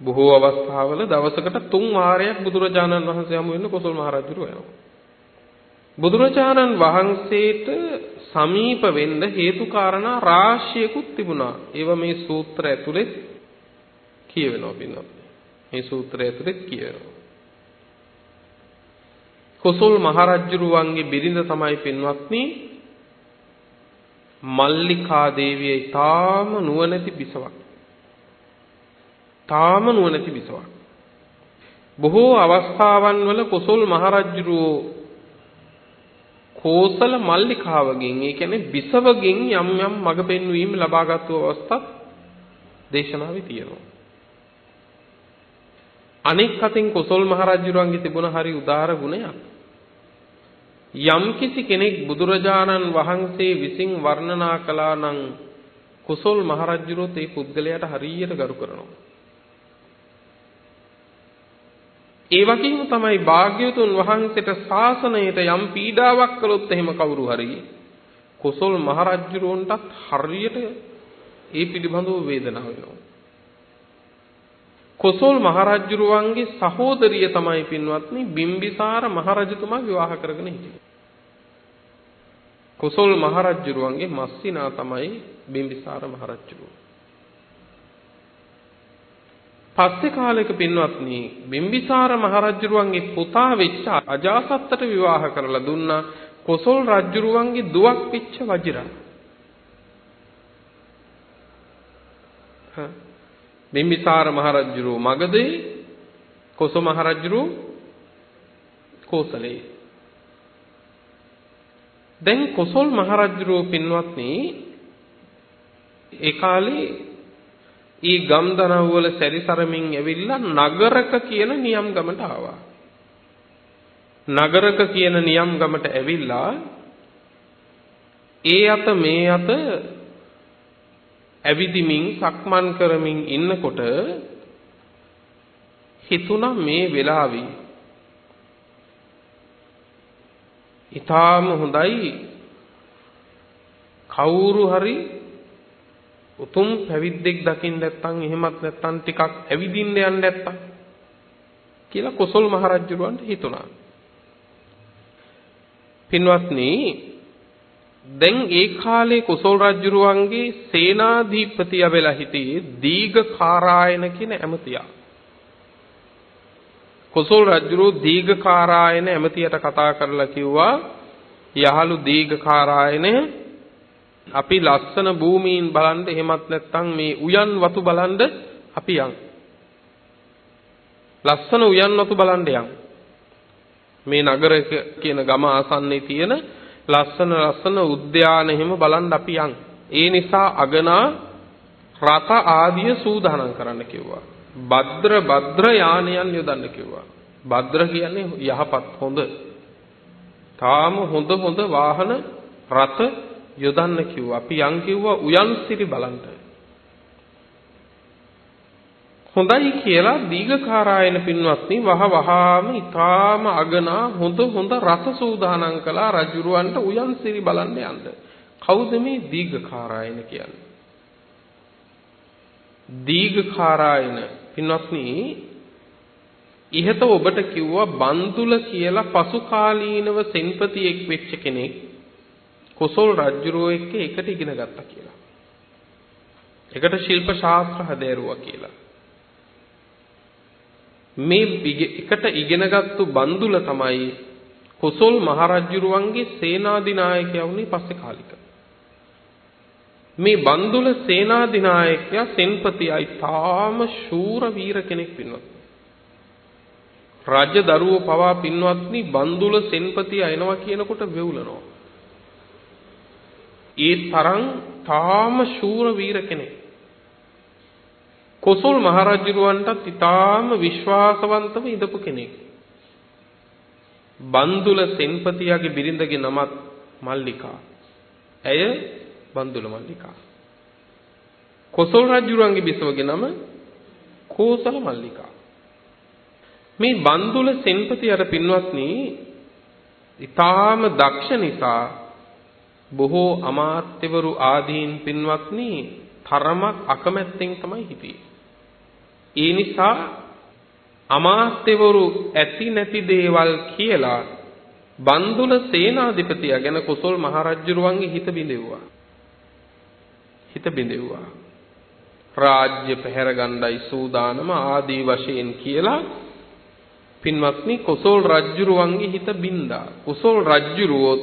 බොහෝ අවස්ථාවල දවසකට 3 වාරයක් බුදුරජාණන් වහන්සේ හමු වෙන්න කොසල් මහ රජුරුව යනවා. බුදුරජාණන් වහන්සේට සමීප වෙන්න හේතු කාරණා රාශියකුත් තිබුණා. ඒවා මේ සූත්‍ර ඇතුලේ කියවෙනවා පින්වත්. මේ සූත්‍රය ඇතුලේ කියවෙනවා. කොසල් මහ රජුරුවන්ගේ බිරිඳ තමයි පින්වත්නි මල්ලිකා දේවිය. තාම නුවණැති බිසවක්. බොහෝ අවස්ථාවන් වල කොසල් මහ රජුරුවෝ කෝසල මල්ලිකාවගෙන් ඒ කියන්නේ බිසවගෙන් යම් මඟ පෙන්වීම ලබාගත් අවස්ථාත් දේශනාවේ තියෙනවා. අනෙක් අතින් කොසල් මහ රජුරුවන්ගේ තිබුණ හරි උදාර ගුණයක්. යම් කිසි කෙනෙක් බුදුරජාණන් වහන්සේ විසින් වර්ණනා කළා නම් කොසල් මහ රජුරුවෝ ඒ පුද්ගලයාට හරියට ගරු කරනවා. ඒ වගේම තමයි භාග්‍යවතුන් වහන්සේට ශාසනයට යම් පීඩාවක් කළොත් එහෙම කවුරු හරි කොසල් මහ රජුරවන්ටත් හරියට ඒ පිළිබඳව වේදනාව වෙනවා. කොසල් මහ රජුරවන්ගේ සහෝදරිය තමයි පින්වත්නි බිම්බිසාර මහ රජතුමා විවාහ කරගෙන හිටියේ. කොසල් මහ රජුරවන්ගේ මස්සිනා තමයි බිම්බිසාර මහ රජුරුව. පස්සේ කාලයක පින්වත්නි බිම්බිසාර මහ රජුරුවන්ගේ පුතා වෙච්ච අජාසත්තට විවාහ කරලා දුන්නා කොසල් රජුරුවන්ගේ දුවක් වෙච්ච වජිරා. බිම්බිසාර මහ රජුරුව මගධේ, කොසල් මහ රජුරුව කෝසලේ. දැන් කොසල් මහ රජුරුව පින්වත්නි ඒ කාලේ ඊ ගම්දනව් වල සැරිසරමින් ඇවිල්ලා නගරක කියන නියම් ගමට ආවා. නගරක කියන නියම් ගමට ඇවිල්ලා ඒ අත මේ අත ඇවිදිමින් සක්මන් කරමින් ඉන්නකොට හිතුණා මේ වෙලාවේ ඊටාම හොඳයි කවුරු හරි උතුම් පැවිද්දෙක් දකින්න නැත්නම් එහෙමත් නැත්නම් ටිකක් ඇවිදින්න යන්න නැත්නම් කියලා කොසල් මහරජුරවන්ට හිතුණා. පින්වත්නි දැන් ඒ කාලේ කොසල් රජුරුවන්ගේ සේනාධිපතිය වෙලා හිටියේ දීඝකාරායන කියන ඇමතියා. කොසල් රජුරෝ දීඝකාරායන ඇමතියට කතා කරලා කිව්වා යහළු දීඝකාරායන අපි ලස්සන භූමීන් බලන්න එහෙමත් නැත්නම් මේ උයන් වතු බලන්න අපි යන්. ලස්සන උයන් වතු බලන්න යන්. මේ නගරක කියන ගම ආසන්නයේ තියෙන ලස්සන උද්‍යාන එහෙම බලන්න අපි යන්. ඒ නිසා අගනා රත ආදිය සූදානම් කරන්න කිව්වා. භද්‍ර යානයන් යොදන්න කිව්වා. භද්‍ර කියන්නේ යහපත් හොඳ. තාම හොඳ වාහන රත යොදන්න කිව්වා. අපි යන් කිව්වා උයන් සිරි බලන්න. හොඳයි කියලා දීඝකාරායන පින්වත්නි වහවහාම ඊටාම අගනා හොඳ රත සූදානම් කළා රජුරවන්ට උයන් සිරි බලන්න යන්න. කවුද මේ දීඝකාරායන කියන්නේ? දීඝකාරායන පින්වත්නි ඉහත ඔබට කිව්වා බන්දුල කියලා පසු කාලීනව සෙන්පතියෙක් වෙච්ච කෙනෙක් කොසල් රජුරෝ එක්ක එකට ඉගෙන ගත්තා කියලා. එකට ශිල්ප ශාස්ත්‍ර හැදෑරුවා කියලා. මේ එකට ඉගෙනගත්තු බන්දුල තමයි කොසල් මහරජුරුවන්ගේ සේනාධිනායකයා වුණේ පස්සේ කාලික. මේ බන්දුල සේනාධිනායකයා සෙන්පතියයි තාම ශූර වීර කෙනෙක් පින්වත්. රාජ්‍ය දරුවෝ පවා පින්වත්නි බන්දුල සෙන්පතිය එනවා කියනකොට වෙවුලනවා. ඒ තරම් තාම ශූර වීර කෙනෙක්. කොසල් මහරජුරවන්ටත් ඊටාම විශ්වාසවන්තව ඉඳපු කෙනෙක්. බන්දුල සෙන්පතියාගේ බිරිඳගේ නමත් මල්ලිකා. ඇය බන්දුල මල්ලිකා. කොසල් රජුරන්ගේ බිසවගේ නම කෝසල මල්ලිකා. මේ බන්දුල සෙන්පතියාට පින්වත්නි ඊටාම දක්ෂ නිසා බොහෝ අමාත්‍යවරු ආදීන් පින්වත්නි තරමක් අකමැත්තෙන් තමයි හිටියේ. ඒ නිසා අමාත්‍යවරු ඇති නැති දේවල් කියලා බන්දුල සේනාධිපතියා ගැන කොසල් මහරජුරුවන්ගේ හිත බිඳෙව්වා. රාජ්‍ය පැහැර ගන්නයි සූදානම ආදී වශයෙන් කියලා පින්වත්නි කොසල් රජුරුවන්ගේ හිත බින්දා. කොසල් රජුරුවෝ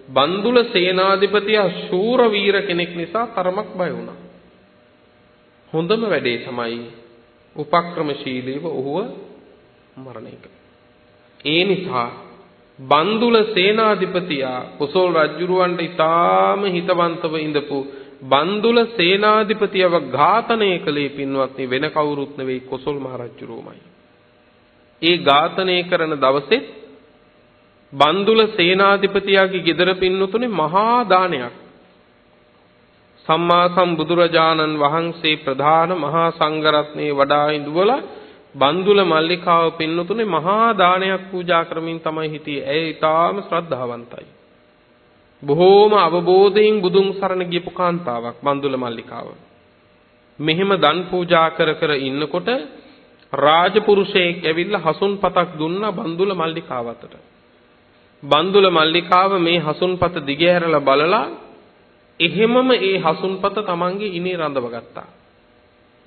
බන්දුල සේනාධිපතියා ශූර වීර කෙනෙක් නිසා තරමක් බය වුණා. හොඳම වැඩේ තමයි උපක්‍රමශීලීව ඔහුව මරණය කළ. ඒ නිසා බන්දුල සේනාධිපතියා කොසල් රජුරවන්ට ඊටාම හිතවන්තව ඉඳපු බන්දුල සේනාධිපතියව ඝාතනය කළේ පින්වත්නි වෙන කවුරුත් නෙවෙයි කොසල් මහ රජුරුවමයි. ඒ ඝාතනය කරන දවසේ බන්දුල සේනාධිපතියාගේ ගෙදර පින්නතුනේ මහා දානයක් සම්මා සම්බුදුරජාණන් වහන්සේ ප්‍රධාන මහා සංඝරත්නයේ වඩා ඉඳුවලා බන්දුල මල්ලිකාව පින්නතුනේ මහා දානයක් පූජා කරමින් තමයි හිටියේ. ඇය ඊටාම ශ්‍රද්ධාවන්තයි. බොහෝම අවබෝධයෙන් බුදුන් සරණ ගියපු කාන්තාවක් බන්දුල මල්ලිකාව. මෙහෙම දන් පූජා කර ඉන්නකොට රාජපුරුෂයෙක් ඇවිල්ලා හසුන්පතක් දුන්නා බන්දුල මල්ලිකාවතට. බන්දුල මල්ලිකාව මේ හසුන්පත දිගහැරලා බලලා එහෙමම ඒ හසුන්පත තමන්ගේ ඉනේ රඳව ගත්තා.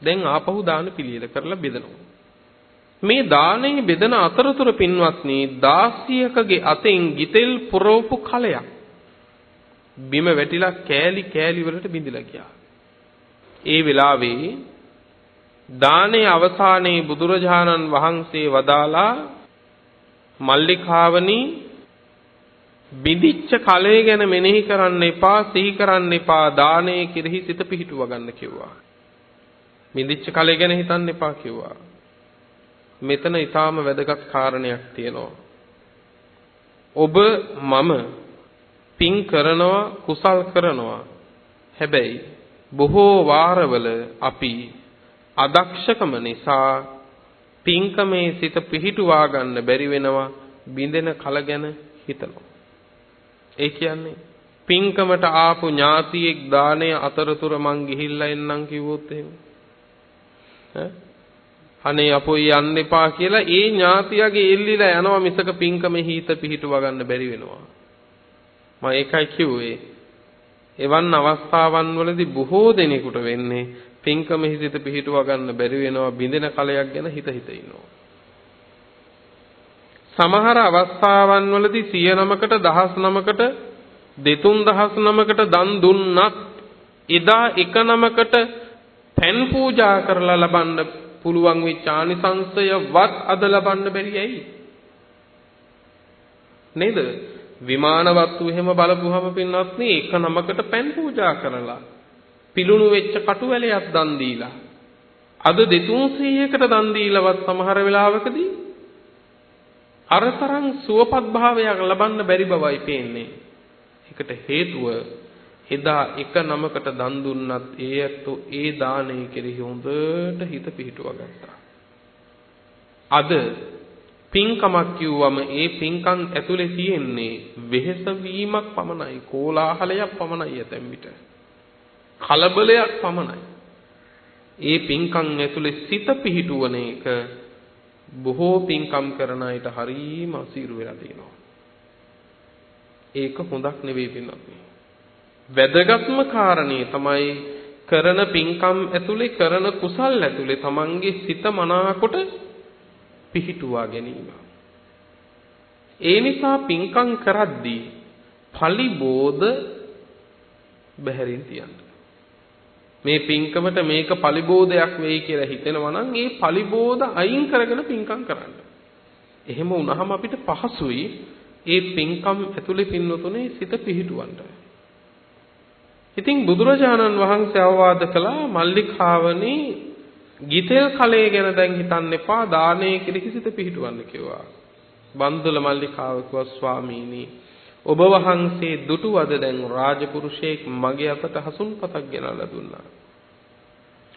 දැන් ආපහු දාන පිළියෙල කරලා බෙදනවා. මේ දානේ බෙදන අතරතුර පින්වත්නි දාසියකගේ අතෙන් ගිතෙල් පුරවපු කලයක් බිම වැටිලා කෑලි වලට බිඳිලා ගියා. ඒ වෙලාවේ දානේ අවසානයේ බුදුරජාණන් වහන්සේ වදාලා මල්ලිකාවනි බිඳිච්ච කලය ගැන මෙනෙහි කරන්න එපා, සිහි කරන්න එපා, දානයේ කෙරෙහි සිත පිහිටුව ගන්න කිව්වා. බිඳිච්ච කලය ගැන හිතන්න එපා කිව්වා. මෙතන ඊටාම වැදගත් කාරණයක් තියෙනවා. ඔබ මම පින් කරනවා, කුසල් කරනවා. හැබැයි බොහෝ වාරවල අපි අදක්ෂකම නිසා පින්කමේ සිත පිහිටුවා ගන්න බැරි වෙනවා, බිඳෙන කල ගැන හිතනවා. ඒ කියන්නේ පින්කමට ආපු ඥාතියෙක් දාණය අතරතුර මං ගිහිල්ලා එන්නම් කිව්වොත් එහෙම අනේ අපොයි යන්න එපා කියලා ඒ ඥාතියගේ එල්ලිලා යනවා මිසක පින්කමේ හිත පිහිටුව ගන්න බැරි වෙනවා. මම ඒකයි කිව්වේ. එවන් අවස්ථාවන් වලදී බොහෝ දෙනෙකුට වෙන්නේ පින්කමේ හිත පිහිටුව ගන්න බැරි වෙනවා, බින්දෙන කලයක් ගැන හිත ඉන්නවා. සමහර අවස්ථාවන් වලදී 100 9කට 1000 9කට 2000 9කට දන් දුන්නත් එදා එක නමකට පෙන් පූජා කරලා ලබන්න පුළුවන් වෙච්ච ආනිසංසයවත් අද ලබන්න බැරි ඇයි? නේද? විමානවත්තු එහෙම බලපුවම පින්නත් නේ එක නමකට පෙන් පූජා කරලා පිලුණු වෙච්ච කටුවැලයක් දන් දීලා අද 200කට දන් දීලවත් සමහර වෙලාවකදී අරතරන් සුවපත් භාවයක් ලබන්න බැරි බවයි පේන්නේ. ඒකට හේතුව එදා එක නමකට දන් දුන්නත් ඒ ඇත්තෝ ඒ දාණය කෙරෙහි හොඳට හිත පිහිටුවා ගත්තා. අද පින්කමක් කිව්වම ඒ පින්කම් ඇතුලේ තියෙන්නේ වෙහෙස වීමක් පමණයි, කෝලාහලයක් පමණයි, ඇතැම් විට කලබලයක් පමණයි. ඒ පින්කම් ඇතුලේ සිත පිහිටුවන එක බොහෝ පින්කම් කරන අයට හරීම අසීරු වෙලා තියෙනවා. ඒක හොඳක් නෙවෙයි පින්වත්නි. වැදගත්ම කාරණේ තමයි කරන පින්කම් ඇතුලේ කරන කුසල් ඇතුලේ තමන්ගේ සිත මනාකොට පිහිටුවා ගැනීම. ඒ නිසා පින්කම් කරද්දී පලිබෝධ බැහැරින් තියන්න. මේ පින්කමට මේක පලිබෝධයක් වෙයි කියලා හිතෙනවා නම් ඒ පලිබෝධ අයින් කරගෙන පින්කම් කරන්න. එහෙම වුණාම අපිට පහසුයි ඒ පින්කම් ඇතුලේ පින්නතුනේ සිත පිහිටුවන්න. ඉතින් බුදුරජාණන් වහන්සේ අවවාද කළා මල්ලිකාවනි ගිතෙල් කලයේ ගැන දැන් හිතන්න එපා, දානයේ කෙරෙහි සිත පිහිටවන්න කිව්වා. බන්දුල මල්ලිකාව කිව්වා ස්වාමීනි ඔබ වහන්සේ දුටුවද දැන් රාජපුරුෂයෙක් මගේ අතට හසුන්පතක් ගෙනල්ලා දුන්නා.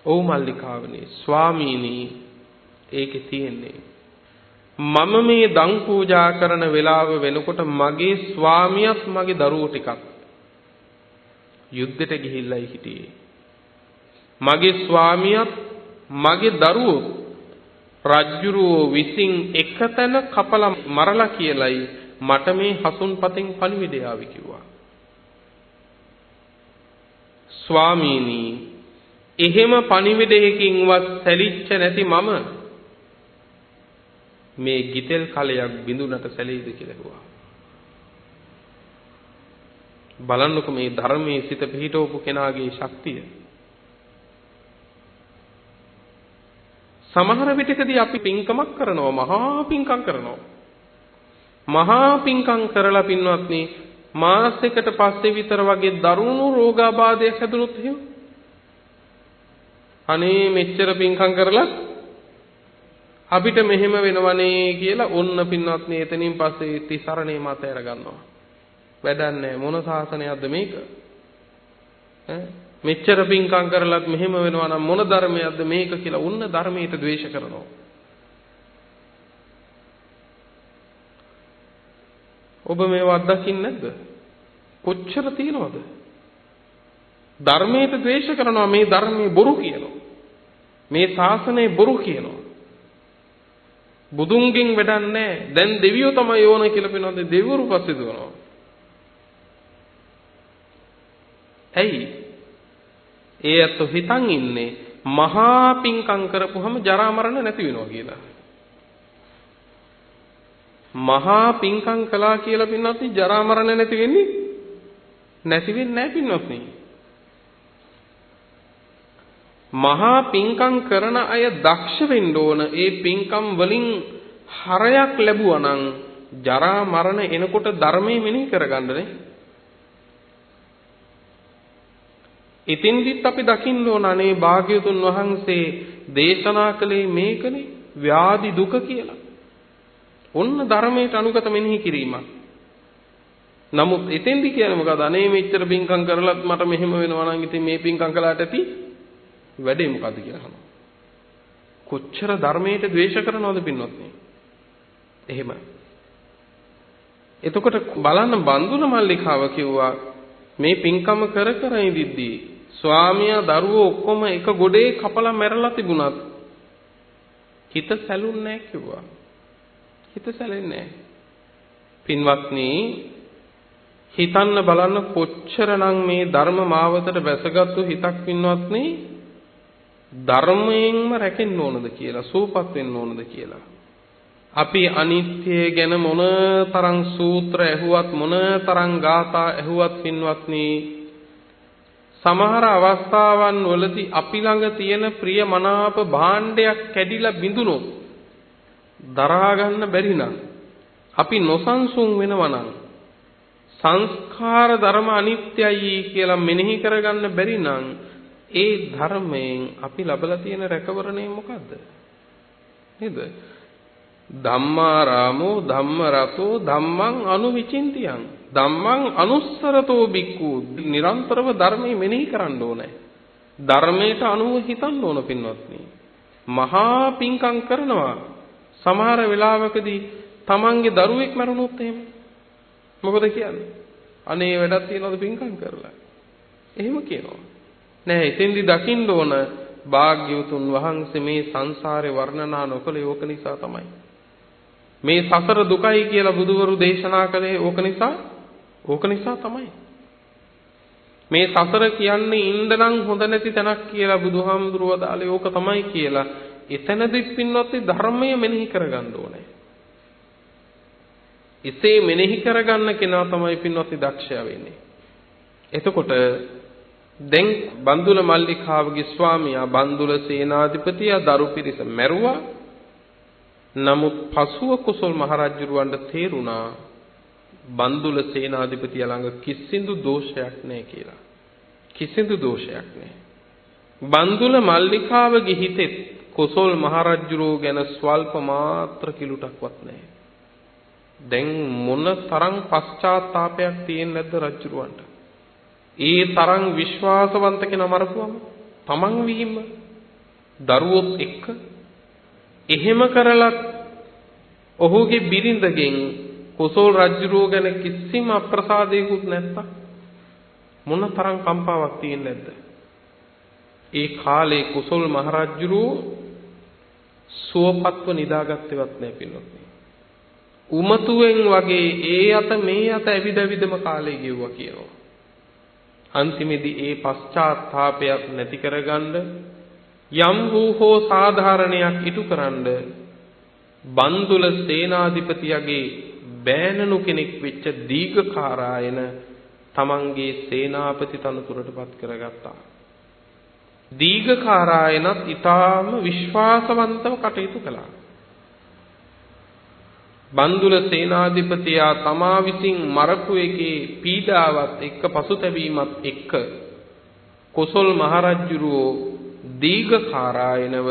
ඔව් මල්ලිකාවනි ස්වාමීනි ඒකේ තියෙන්නේ මම මේ දන් පූජා කරන වෙලාව වෙනකොට මගේ ස්වාමියාත් මගේ දරුවෝ ටිකක් යුද්ධෙට ගිහිල්ලායි හිටියේ. මගේ ස්වාමියාත් මගේ දරුවෝ රජ්ජුරුවෝ විසින් එකතැන කපලා මරලා කියලයි මට මේ හසුන්පතෙන් පණිවිඩය ආවි කිව්වා. ස්වාමීනි එහෙම පණිවිඩයකින්වත් සැලිච්ච නැති මම මේ ගිතෙල් කලයක් බිඳුනට සැලෙයිද කියලා කිව්වා. බලන්නකො මේ ධර්මයේ සිත පිහිටවපු කෙනාගේ ශක්තිය. සමහර විටකදී අපි පින්කමක් කරනවා, මහා පින්කම් කරනවා. මහා පින්කම් කරලා පින්වත්නි මාසයකට පස්සේ විතර වගේ දරුණු රෝගාබාධයක් හැදුනොත් එහෙම අනේ මෙච්චර පින්කම් කරලා අපිට මෙහෙම වෙනවනේ කියලා ඔන්න පින්වත්නි එතනින් පස්සේ තිසරණේ මත ඇර ගන්නවා. වැඩක් නැහැ. මොන ශාසනයක්ද මේක? මෙච්චර පින්කම් කරලත් මෙහෙම වෙනවා නම් මොන ධර්මයක්ද මේක කියලා උන්න ධර්මයට ද්වේෂ කරනවා. ඔබ මේව අත්දකින්නේ නැද්ද? කොච්චර තියෙනවද? ධර්මයට ද්වේෂ කරනවා, මේ ධර්මයේ බොරු කියනවා. මේ ශාසනයේ බොරු කියනවා. බුදුන්ගෙන් වැඩක් නැහැ. දැන් දෙවියෝ තමයි ඕන කියලා පිනවද දෙවිවරු පස්සේ දුවනවා. ඇයි? ඒ අත හිතන් ඉන්නේ මහා පිංකම් කරපුවම ජරා මරණ නැති වෙනවා කියලා. මහා පිංකම් කළා කියලා පින්නත් ජරා මරණ නැති වෙන්නේ නැහැ පින්නත්. මහා පිංකම් කරන අය දක්ෂ වෙන්න ඕන. ඒ පිංකම් වලින් හරයක් ලැබුවා නම් ජරා මරණ එනකොට ධර්මයේ මෙනෙහි කරගන්නනේ. ඉතින්දිත් අපි දකින්න ඕන අනේ භාග්‍යවතුන් වහන්සේ දේශනා කළේ මේකනේ ව්‍යාධි දුක කියලා. ඔන්න ධර්මයට අනුගත මෙනෙහි කිරීමක්. නමුත් එතෙන්දි කියන්නේ මොකද? අනේ මෙච්චර පිංකම් කරලත් මට මෙහෙම වෙනවා නම් ඉතින් මේ පිංකම් කළාට ඇති වැඩේ මොකද්ද කියලා අහනවා. කොච්චර ධර්මයට ද්වේෂ කරනවද පින්වත්නි? එහෙම. එතකොට බලන්න බන්දුල මල්ලිකාව කිව්වා මේ පින්කම කර කර ඉඳිද්දී ස්වාමියා දරුවෝ ඔක්කොම එක ගොඩේ කපලා මැරලා තිබුණත් හිත සැලුන්නේ නැහැ කිව්වා. හිත සැලෙන්නේ නැහැ. පින්වත්නි හිතන්න බලන්න කොච්චරනම් මේ ධර්ම මාවතට වැසගත්තු හිතක් පින්වත්නි ධර්මයෙන්ම රැකෙන්න ඕනද කියලා, සූපත් වෙන්න ඕනද කියලා. අපි අනිත්‍ය ගැන මොන තරම් සූත්‍ර ඇහුවත් මොන තරම් ගාථා ඇහුවත් පින්වත්නි සමහර අවස්ථාවන් වලදී අපි ළඟ තියෙන ප්‍රිය මනාප භාණ්ඩයක් කැඩිලා බිඳුනොත් දරා ගන්න බැරි නම් අපි නොසන්සුන් වෙනවා නම් සංස්කාර ධර්ම අනිත්‍යයි කියලා මෙනෙහි කරගන්න බැරි නම් ඒ ධර්මයෙන් අපි ලබලා තියෙන රැකවරණය මොකද්ද? නේද? ධම්මාරාමෝ ධම්මරතෝ ධම්මං අනුවිචින්තියං ධම්මං අනුස්සරතෝ බික්ඛු නිරන්තරව ධර්මයේ මෙනෙහි කරන්න ඕනේ. ධර්මයට අනුව හිතන්න ඕන පින්වත්නි. මහා පිංකම් කරනවා. සමහර වෙලාවකදී තමන්ගේ දරුවෙක් මරුණොත් එහෙම මොකද කියන්නේ? අනේ වැඩක් තියනවද පිංකම් කරලා? එහෙම කියනවා. නෑ එතෙන්දි දකින්න ඕන භාග්‍යවතුන් වහන්සේ මේ සංසාරේ වර්ණනා නොකළේ ඕක නිසා තමයි. මේ සසර දුකයි කියලා බුදුවරු දේශනා කළේ ඕක නිසා තමයි. මේ සසර කියන්නේ ඉන්නනම් හොඳ නැති තැනක් කියලා බුදුහාමුදුරුවෝ දාලේ ඕක තමයි කියලා එතනදි පින්වත්නි ධර්මය මෙනෙහි කරගන්න ඕනේ. එසේ මෙනෙහි කරගන්න කෙනා තමයි පින්වත්නි දක්ෂයා වෙන්නේ. එතකොට දැන් බන්දුල මල්ලිකාවගේ ස්වාමියා බන්දුල සේනාධිපතියා දරු පිරිස මැරුවා. නමුත් පසුව කුසල් මහරජුරවන්ට තේරුණා බන්දුල සේනාධිපතියා ළඟ කිසිදු දෝෂයක් නැහැ කියලා. කිසිදු දෝෂයක් නැහැ. බන්දුල මල්ලිකාවගේ හිතෙත් කුසල් මහරජුරෝ ගැන ස්වල්ප මාත්‍ර කිලුටක්වත් නැහැ. දැන් මොන තරම් පශ්චාත්තාවයක් තියෙන්නේ නැද්ද රජුරවන්ට? ඒ තරම් විශ්වාසවන්ත කෙනා මරපුවම තමන් වීම දරුවොත් එක්ක එහෙම කරලත් ඔහුගේ බිරිඳගෙන් කුසල් රජුරෝ ගැන කිසිම අප්‍රසාදයකුත් නැත්තම් මොන තරම් කම්පාවක් තියෙන්නේ නැද්ද? ඒ කාලේ කුසල් මහරජුරෝ සුවපත්ව නිදාගත්තේවත් නැහැ පින්වත්නි. උමතුවෙන් වගේ ඒ අත මේ අත ඇවිදවිදම කාලේ ගෙවුවා කියනවා. අන්තිමේදී ඒ පශ්චාත්තාපයක් නැති කරගන්න යම් වූ සාධාරණයක් ඉටු කරන්න බන්දුල සේනාධිපතියගේ බෑනනු කෙනෙක් වෙච්ච දීඝකාරායන තමන්ගේ සේනාපති තනතුරට පත් කරගත්තා. දීඝකාරායනත් ඊටාම විශ්වාසවන්තව කටයුතු කළා. බන්දුල සේනාධිපතියා තමා විසින් මරපු එකේ පීඩාවත් එක්ක පසුතැවීමත් එක්ක කුසල් මහරජුරෝ දීඝකාරායනව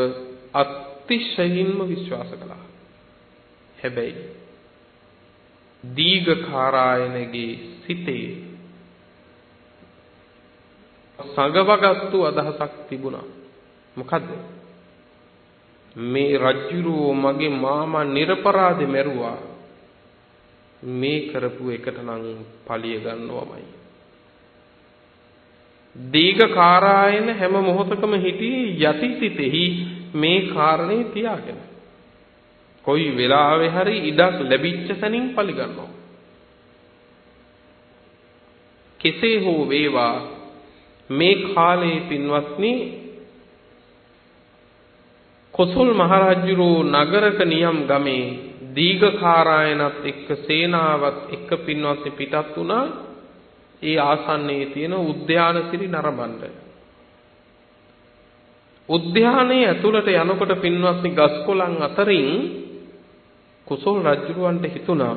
අතිශයින්ම විශ්වාස කළා. හැබැයි දීඝකාරායනගේ සිතේ සංගවගත්තු අදහසක් තිබුණා. මොකද්ද? මේ රජුරෝ මගේ මාමා නිර්පරාදෙ මැරුවා. මේ කරපු එකට නම් පලිය ගන්නවමයි. දීඝකාරායන හැම මොහොතකම හිටියේ යටිසිතෙහි මේ කාරණේ තියාගෙන. කොයි වෙලාවෙ හරි ඉඩක් ලැබිච්ච තැනින් පලි ගන්නවා. කෙසේ හෝ වේවා මේ කාලේ පින්වත්නි කුසල් මහරජුරෝ නගරක නියම් ගමේ දීඝකාරායනත් එක්ක සේනාවත් එක්ක පින්වත්නි පිටත් වුණා. ඒ ආසන්නයේ තියෙන උද්‍යානසිරි නරඹන්න. උද්‍යානයේ ඇතුළට යනකොට පින්වත්නි ගස්කොළන් අතරින් කුසල් රජුරවන්ට හිතුණා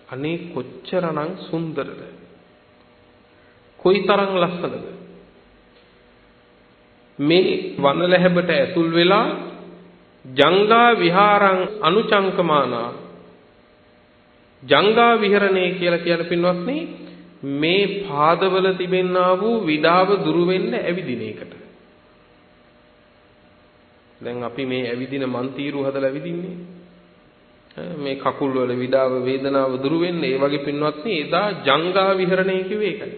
අනේ කොච්චරනම් සුන්දරද, කොයිතරම් ලස්සනද මේ වනලැහැබට ඇතුල් වෙලා ජංගා විහාරං අනුචංකමානා. ජංගා විහරණය කියලා කියන පින්වත්නි මේ පාදවල තිබෙන්නා වූ විඩාව දුරු වෙන්න ඇවිදින එකට. දැන් අපි මේ ඇවිදින මන්තිරු හදලා ඇවිදින්නේ. මේ කකුල් වල විඩාව වේදනාව දුරු වෙන්න ඒ වගේ පින්වත්නි එදා ජංගා විහරණය කිව්වේ ඒකයි.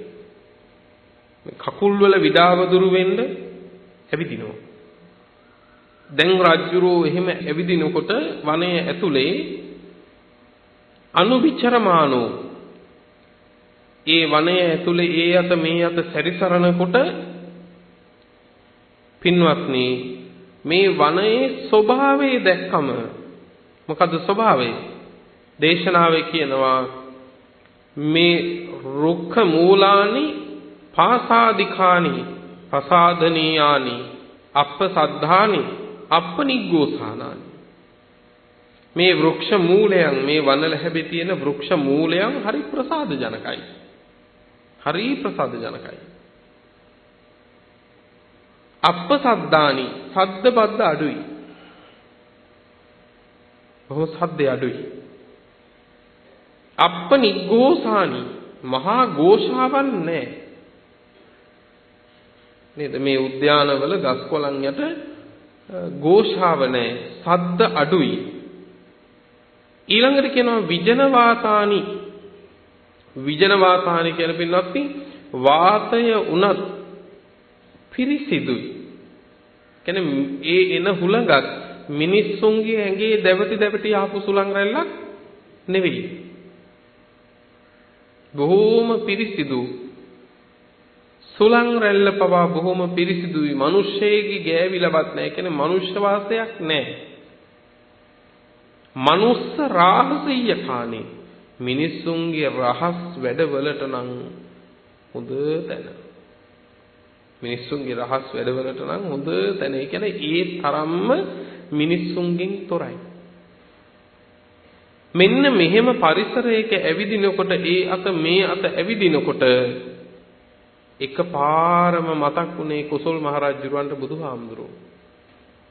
කකුල් වල විඩාව දුරු වෙන්න ඇවිදිනවා. දැන් රජුරෝ එහෙම ඇවිදිනකොට වනයේ ඇතුලේ අනුවිචරමානෝ ඒ වනයේ ඇතුලේ ඒ අත මේ අත සැරිසරනකොට පින්වත්නි මේ වනයේ ස්වභාවය දැක්කම මොකද ස්වභාවය? දේශනාවේ කියනවා මේ රුක්ඛ මූලානි පාසාදිකානි පසාදනීයානි අප්පසද්ධානි අප්පනිග්ගෝසානානි. මේ වෘක්ෂ මූලයන් මේ වනල හැබේ තියෙන වෘක්ෂ මූලයන් හරි ප්‍රසාද ජනකයි. හරි ප්‍රසාද ජනකයි. අප්පසද්ධානි සද්ද බද්ද අඩුයි. බොහොම සද්ද අඩුයි. අප්පනිග්ගෝසානි මහා ഘോഷාවන් නැහැ. නේද? මේ උද්‍යානවල ගස් කොළන් යට ഘോഷාව නැහැ. සද්ද අඩුයි. ඊළඟට කියනවා විජන වාතානි. විජන වාතානි කියන පින්වත්නි වාතය උනත් පිරිසිදුයි. කියන්නේ ඒ එන හුලඟක් මිනිස්සුන්ගේ ඇඟේ දැවටි ආපු සුළං රැල්ලක් නෙවෙයි. බොහෝම පිරිසිදු සුළං රැල්ල පවා බොහෝම පිරිසිදුයි. මිනිස්සෙගේ ගෑවිලවත් නැහැ. කියන්නේ මනුෂ්‍ය වාසයක් නැහැ. මනුස්ස රාහසීය කාණේ මිනිස්සුන්ගේ රහස් වැඩවලට නම් හොඳ තැන. මිනිස්සුන්ගේ රහස් වැඩවලට නම් හොඳ තැන. ඒ කියන්නේ ඒ තරම්ම මිනිස්සුන්ගෙන් තොරයි. මෙන්න මෙහෙම පරිසරයක ඇවිදිනකොට ඒ අත මේ අත ඇවිදිනකොට එකපාරම මතක් වුණේ කුසල් මහ රජුරවන්ට බුදුහාමුදුරුවෝ.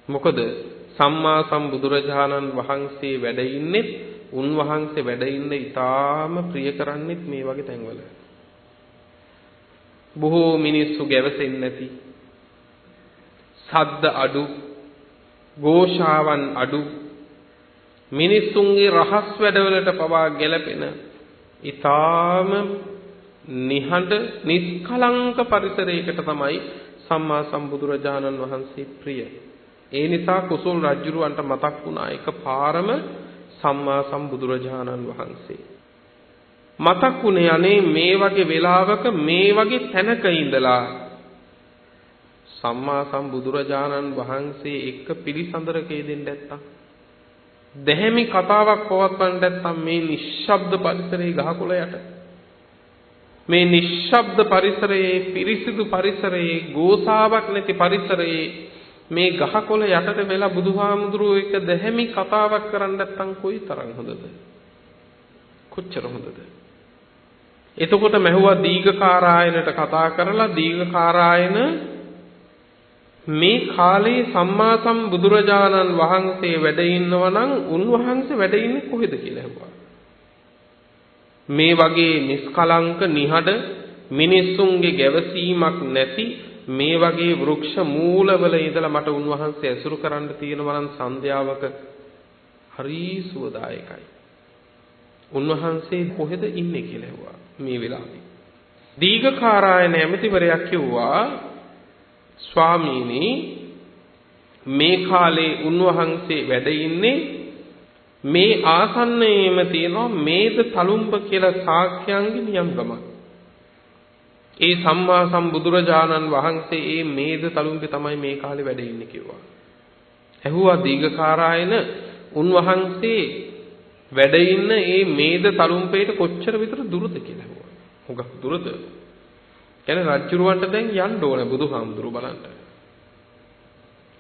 මොකද සම්මා සම්බුදුරජාණන් වහන්සේ වැඩ ඉන්නේ උන්වහන්සේ වැඩ ඉන්නේ ඊටාම ප්‍රිය කරන්නේත් මේ වගේ තැන්වල. බොහෝ මිනිස්සු ගැවසෙන්නේ නැති, සද්ද අඩු, ഘോഷාවන් අඩු, මිනිස්සුන්ගේ රහස් වැඩවලට පවා ගැළපෙන ඊටාම නිහඬ නිස්කලංක පරිසරයකට තමයි සම්මා සම්බුදුරජාණන් වහන්සේ ප්‍රිය. ඒ නිසා කුසල් රජුරවන්ට මතක් වුණා එකපාරම සම්මා සම්බුදුරජාණන් වහන්සේ. මතක් වුණේ අනේ මේ වගේ වෙලාවක මේ වගේ තැනක ඉඳලා සම්මා සම්බුදුරජාණන් වහන්සේ එක්ක පිළිසඳරක යෙදෙන්න නැත්තම්, දැහැමි කතාවක් පවත්වන්න නැත්තම් මේ නිශ්ශබ්ද පරිසරයේ ගහකොළ යට, මේ නිශ්ශබ්ද පරිසරයේ පිරිසිදු පරිසරයේ ගෝසාවක් නැති පරිසරයේ මේ ගහකොළ යටට වෙලා බුදුහාමුදුරුවෝ එක්ක දැහැමි කතාවක් කරන්න නැත්තම් කොයි තරම් හොඳද? කොච්චර හොඳද? එතකොට මැහුවා දීඝකාරායනට කතා කරලා දීඝකාරායන මේ කාලේ සම්මා සම්බුදුරජාණන් වහන්සේ වැඩ ඉන්නවා නම් උන්වහන්සේ වැඩ ඉන්නේ කොහෙද කියලා ඇහුවා. මේ වගේ නිස්කලංක නිහඬ මිනිස්සුන්ගේ ගැවසීමක් නැති මේ වගේ වෘක්ෂ මූලවල ඉඳලා මට උන්වහන්සේ ඇසුරු කරන්න තියෙනවා නම් සන්ධ්‍යාවක හරි සුවදායකයි. උන්වහන්සේ කොහෙද ඉන්නේ කියලා ඇහුවා මේ වෙලාවේ. දීඝකාරායන ඇමතිවරයා කිව්වා ස්වාමීනි මේ කාලේ උන්වහන්සේ වැඩ ඉන්නේ මේ ආසන්නයේම තියෙනවා මේද තලුම්බ කියලා ශාක්‍යයන්ගේ නියම්ගමක්. ඒ සම්මා සම්බුදුරජාණන් වහන්සේ ඒ මේද තලුම්බේ තමයි මේ කාලේ වැඩ ඉන්නේ කිව්වා. ඇහුවා දීඝකාරායන උන්වහන්සේ වැඩ ඉන්න ඒ මේද තලුම්බේට කොච්චර විතර දුරද කියලා ඇහුවා. හුඟක් දුරද? කියන්නේ රජුරවන්ට දැන් යන්න ඕනේ බුදුහාමුදුරුවෝ බලන්න.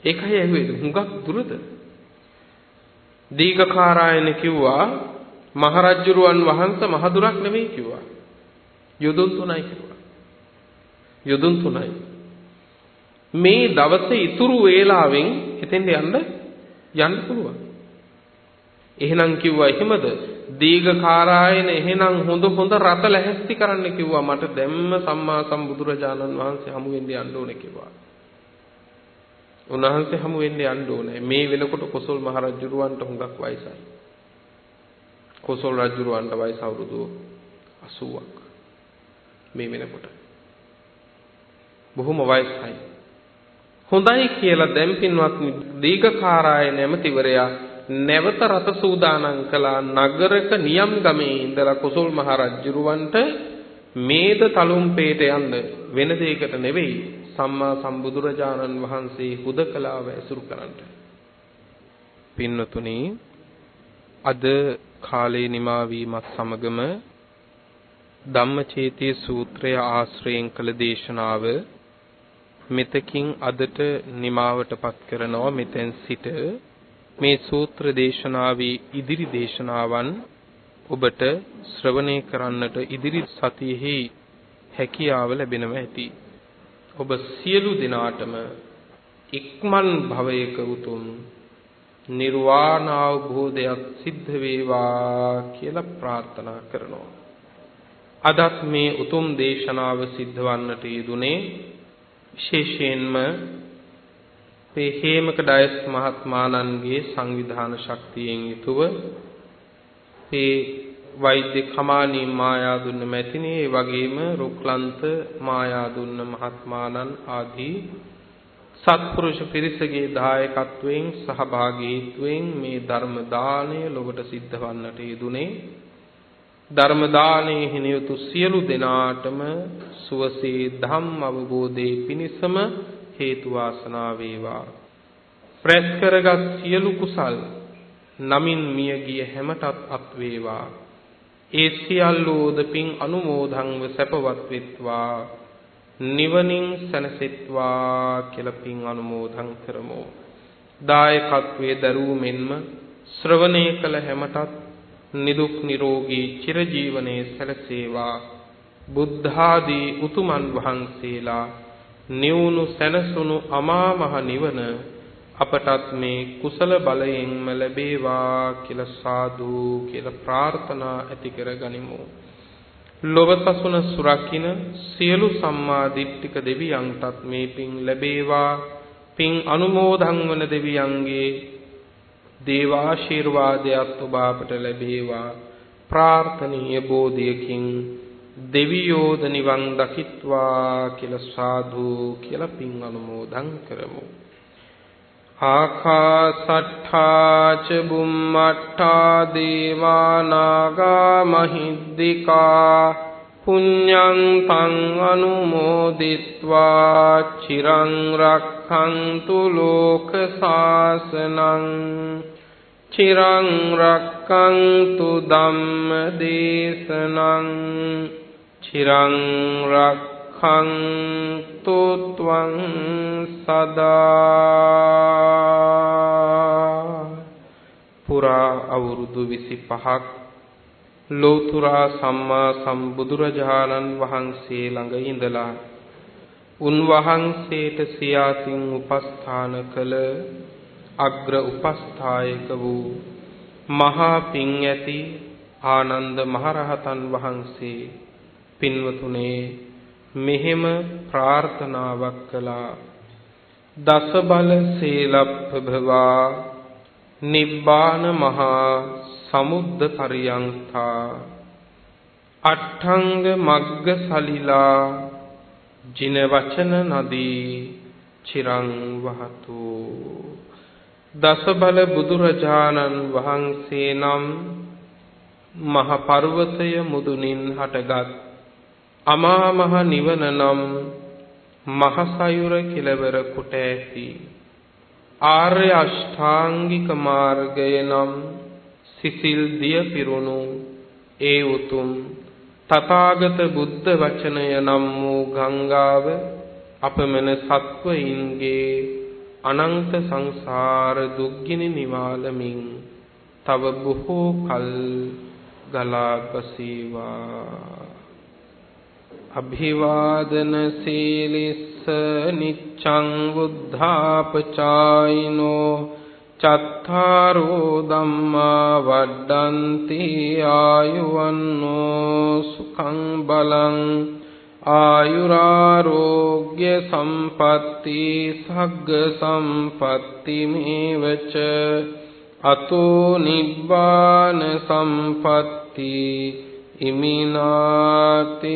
ඒකයි ඇහුවේ හුඟක් දුරද? දීඝකාරායන කිව්වා මහරජුරුවන් වහන්සේ මහ දුරක් නෙමෙයි කිව්වා. යොදුන් 3යි කිව්වා. යොදුන් 3යි. මේ දවසේ ඉතුරු වේලාවෙන් එතෙන්ට යන්න පුළුවන්. එහෙනම් කිව්වා එහෙමද? දීඝකාරායන එහෙනම් හොඳ රත ලැහැස්ති කරන්න කිව්වා. මට දැම්ම සම්මා සම්බුදුරජාණන් වහන්සේ හමු වෙන්න යන්න ඕනේ කිව්වා. උන්වහන්සේ හමු වෙන්න යන්න ඕනේ. මේ වෙනකොට කොසල් මහ රජුරවන්ට හුඟක් වයසයි. කොසල් රජුරවන්ට වයස අවුරුදු 80ක් මේ වෙනකොට. බොහොම වයසයි. හොඳයි කියලා දැන් පින්වත්නි දීඝකාරායන ඇමතිවරයා නැවත රත සූදානම් කළා නගරක නියම් ගමේ ඉඳලා කුසල් මහ රජුරවන්ට මේද තලුම්පේට යන්න වෙන දෙයකට නෙවෙයි සම්මා සම්බුදුරජාණන් වහන්සේ හුදකලාව ඇසුරු කරන්නට. පින්වතුනි අද කාලේ නිමා වීමත් සමගම ධම්මචේතී සූත්‍රය ආශ්‍රයෙන් කළ දේශනාව මෙතකින් අදට නිමාවටපත් කරනවා. මෙතෙන් සිට මේ සූත්‍ර දේශනාවේ ඉදිරි දේශනාවන් ඔබට ශ්‍රවණය කරන්නට ඉදිරි සතියෙහි හැකියාව ලැබෙනවා ඇති. ඔබ සියලු දෙනාටම ඉක්මන් භවයක උතුම් නිර්වාණ අවබෝධයක් සිද්ධ වේවා කියලා ප්‍රාර්ථනා කරනවා. අදත් මේ උතුම් දේශනාව සිද්ධවන්නට යෙදුනේ විශේෂයෙන්ම මේ හේමක ඩයස් මහත්මාණන්ගේ සංවිධාන ශක්තියෙන් යුතුව මේ වෛද්‍ය කමානී මායාදුන්න මැතිණිය, ඒ වගේම රුක්ලන්ත මායාදුන්න මහත්මාණන් ආදී සත්පුරුෂ පිරිසගේ දායකත්වයෙන් සහභාගීත්වයෙන් මේ ධර්ම දාණය ලොවට සිද්ධවන්නට යෙදුනේ. ධර්ම දානයේ හිමියුතු සියලු දෙනාටම සුවසේ ධම්ම අවබෝධයේ පිණසම හේතු වාසනා වේවා. ප්‍රැස් කරගත් සියලු කුසල් නමින් මිය ගිය හැමතත් අත් වේවා. ඒ සියල්ලෝද පින් අනුමෝදන්ව සැපවත් වෙත්වා, නිවනින් සැනසෙත්වා කියලා පින් අනුමෝදන් කරමු. දායකත්වයේ දරූ මෙන්ම ශ්‍රවණය කළ හැමතත් නිදුක් නිරෝගී චිරජීවනයේ සැලසේවා. බුද්ධාදී උතුමන් වහන්සේලා නිවුණු සැනසුණු අමා මහ නිවන අපටත් මේ කුසල බලයෙන්ම ලැබේවා කියලා සාදු කියලා ප්‍රාර්ථනා ඇති කරගනිමු. ලොවසසුන සුරකින්න සියලු සම්මා දිට්ඨික දෙවියන්ටත් මේ පින් ලැබේවා. පින් අනුමෝදන් වන දෙවියන්ගේ දේවාශිර්වාදයක් ඔබ අපට ලැබේවා. ප්‍රාර්ථනීය බෝධියකින් දෙවියෝද නිවන් දකිත්වා කියලා සාදු කියලා පින් අනුමෝදන් කරමු. ආකාසට්ඨා ච බුම්මට්ඨා දේවා නාග මහිද්దికා පුඤ්ඤං තං අනුමෝදිත්වා චිරං රක්ඛන්තු ලෝක සාසනං චිරං රක්ඛන්තු ධම්ම දේශනං චිරං රක්ඛන්තු ත්වං සදා. පුරා අවුරුදු 25ක් ලෝතුරා සම්මා සම්බුදුරජාණන් වහන්සේ ළඟ ඉඳලා උන්වහන්සේට සියාසින් උපස්ථාන කළ අග්‍ර උපස්ථායක වූ මහා පිං ඇති ආනන්ද මහරහතන් වහන්සේ පින්වතුනේ මෙහෙම ප්‍රාර්ථනාවක් කළා. දස බල සීලප්පභවා නිබ්බාන මහා සමුද්ද පරියන්තා අට්ඨංග මග්ග සලිලා ජින වචන නදී චිරං වහතු. දස බල බුදුරජාණන් වහන්සේ නම් මහ පර්වතය මුදුනින් හටගත් අමා මහ නිවන නම් මහ සයුර කෙළවර කොට ඇති ආර්ය අෂ්ටාංගික මාර්ගය නම් සිසිල් දිය පිරුණු ඒ උතුම් තථාගත බුද්ධ වචනය නම් වූ ගංගාව අපමණ සත්වයින්ගේ අනන්ත සංසාර දුක්ගිනි නිවාලමින් තව බොහෝ කල් ගලා බසීවා. අභිවාදන සීලිස්ස නිච්ඡං බුද්ධාපචායිනෝ චත්තාරෝ ධම්මා වඩ්ඩන්ති ආයුවන්නෝ සුඛං බලං ආයුරාෝග්‍ය සම්පatti සග්ග සම්පatti මේවච අතෝ නිබ්බාන සම්පatti ඉමිනාතේ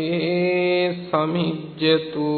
සමිජ්ජතු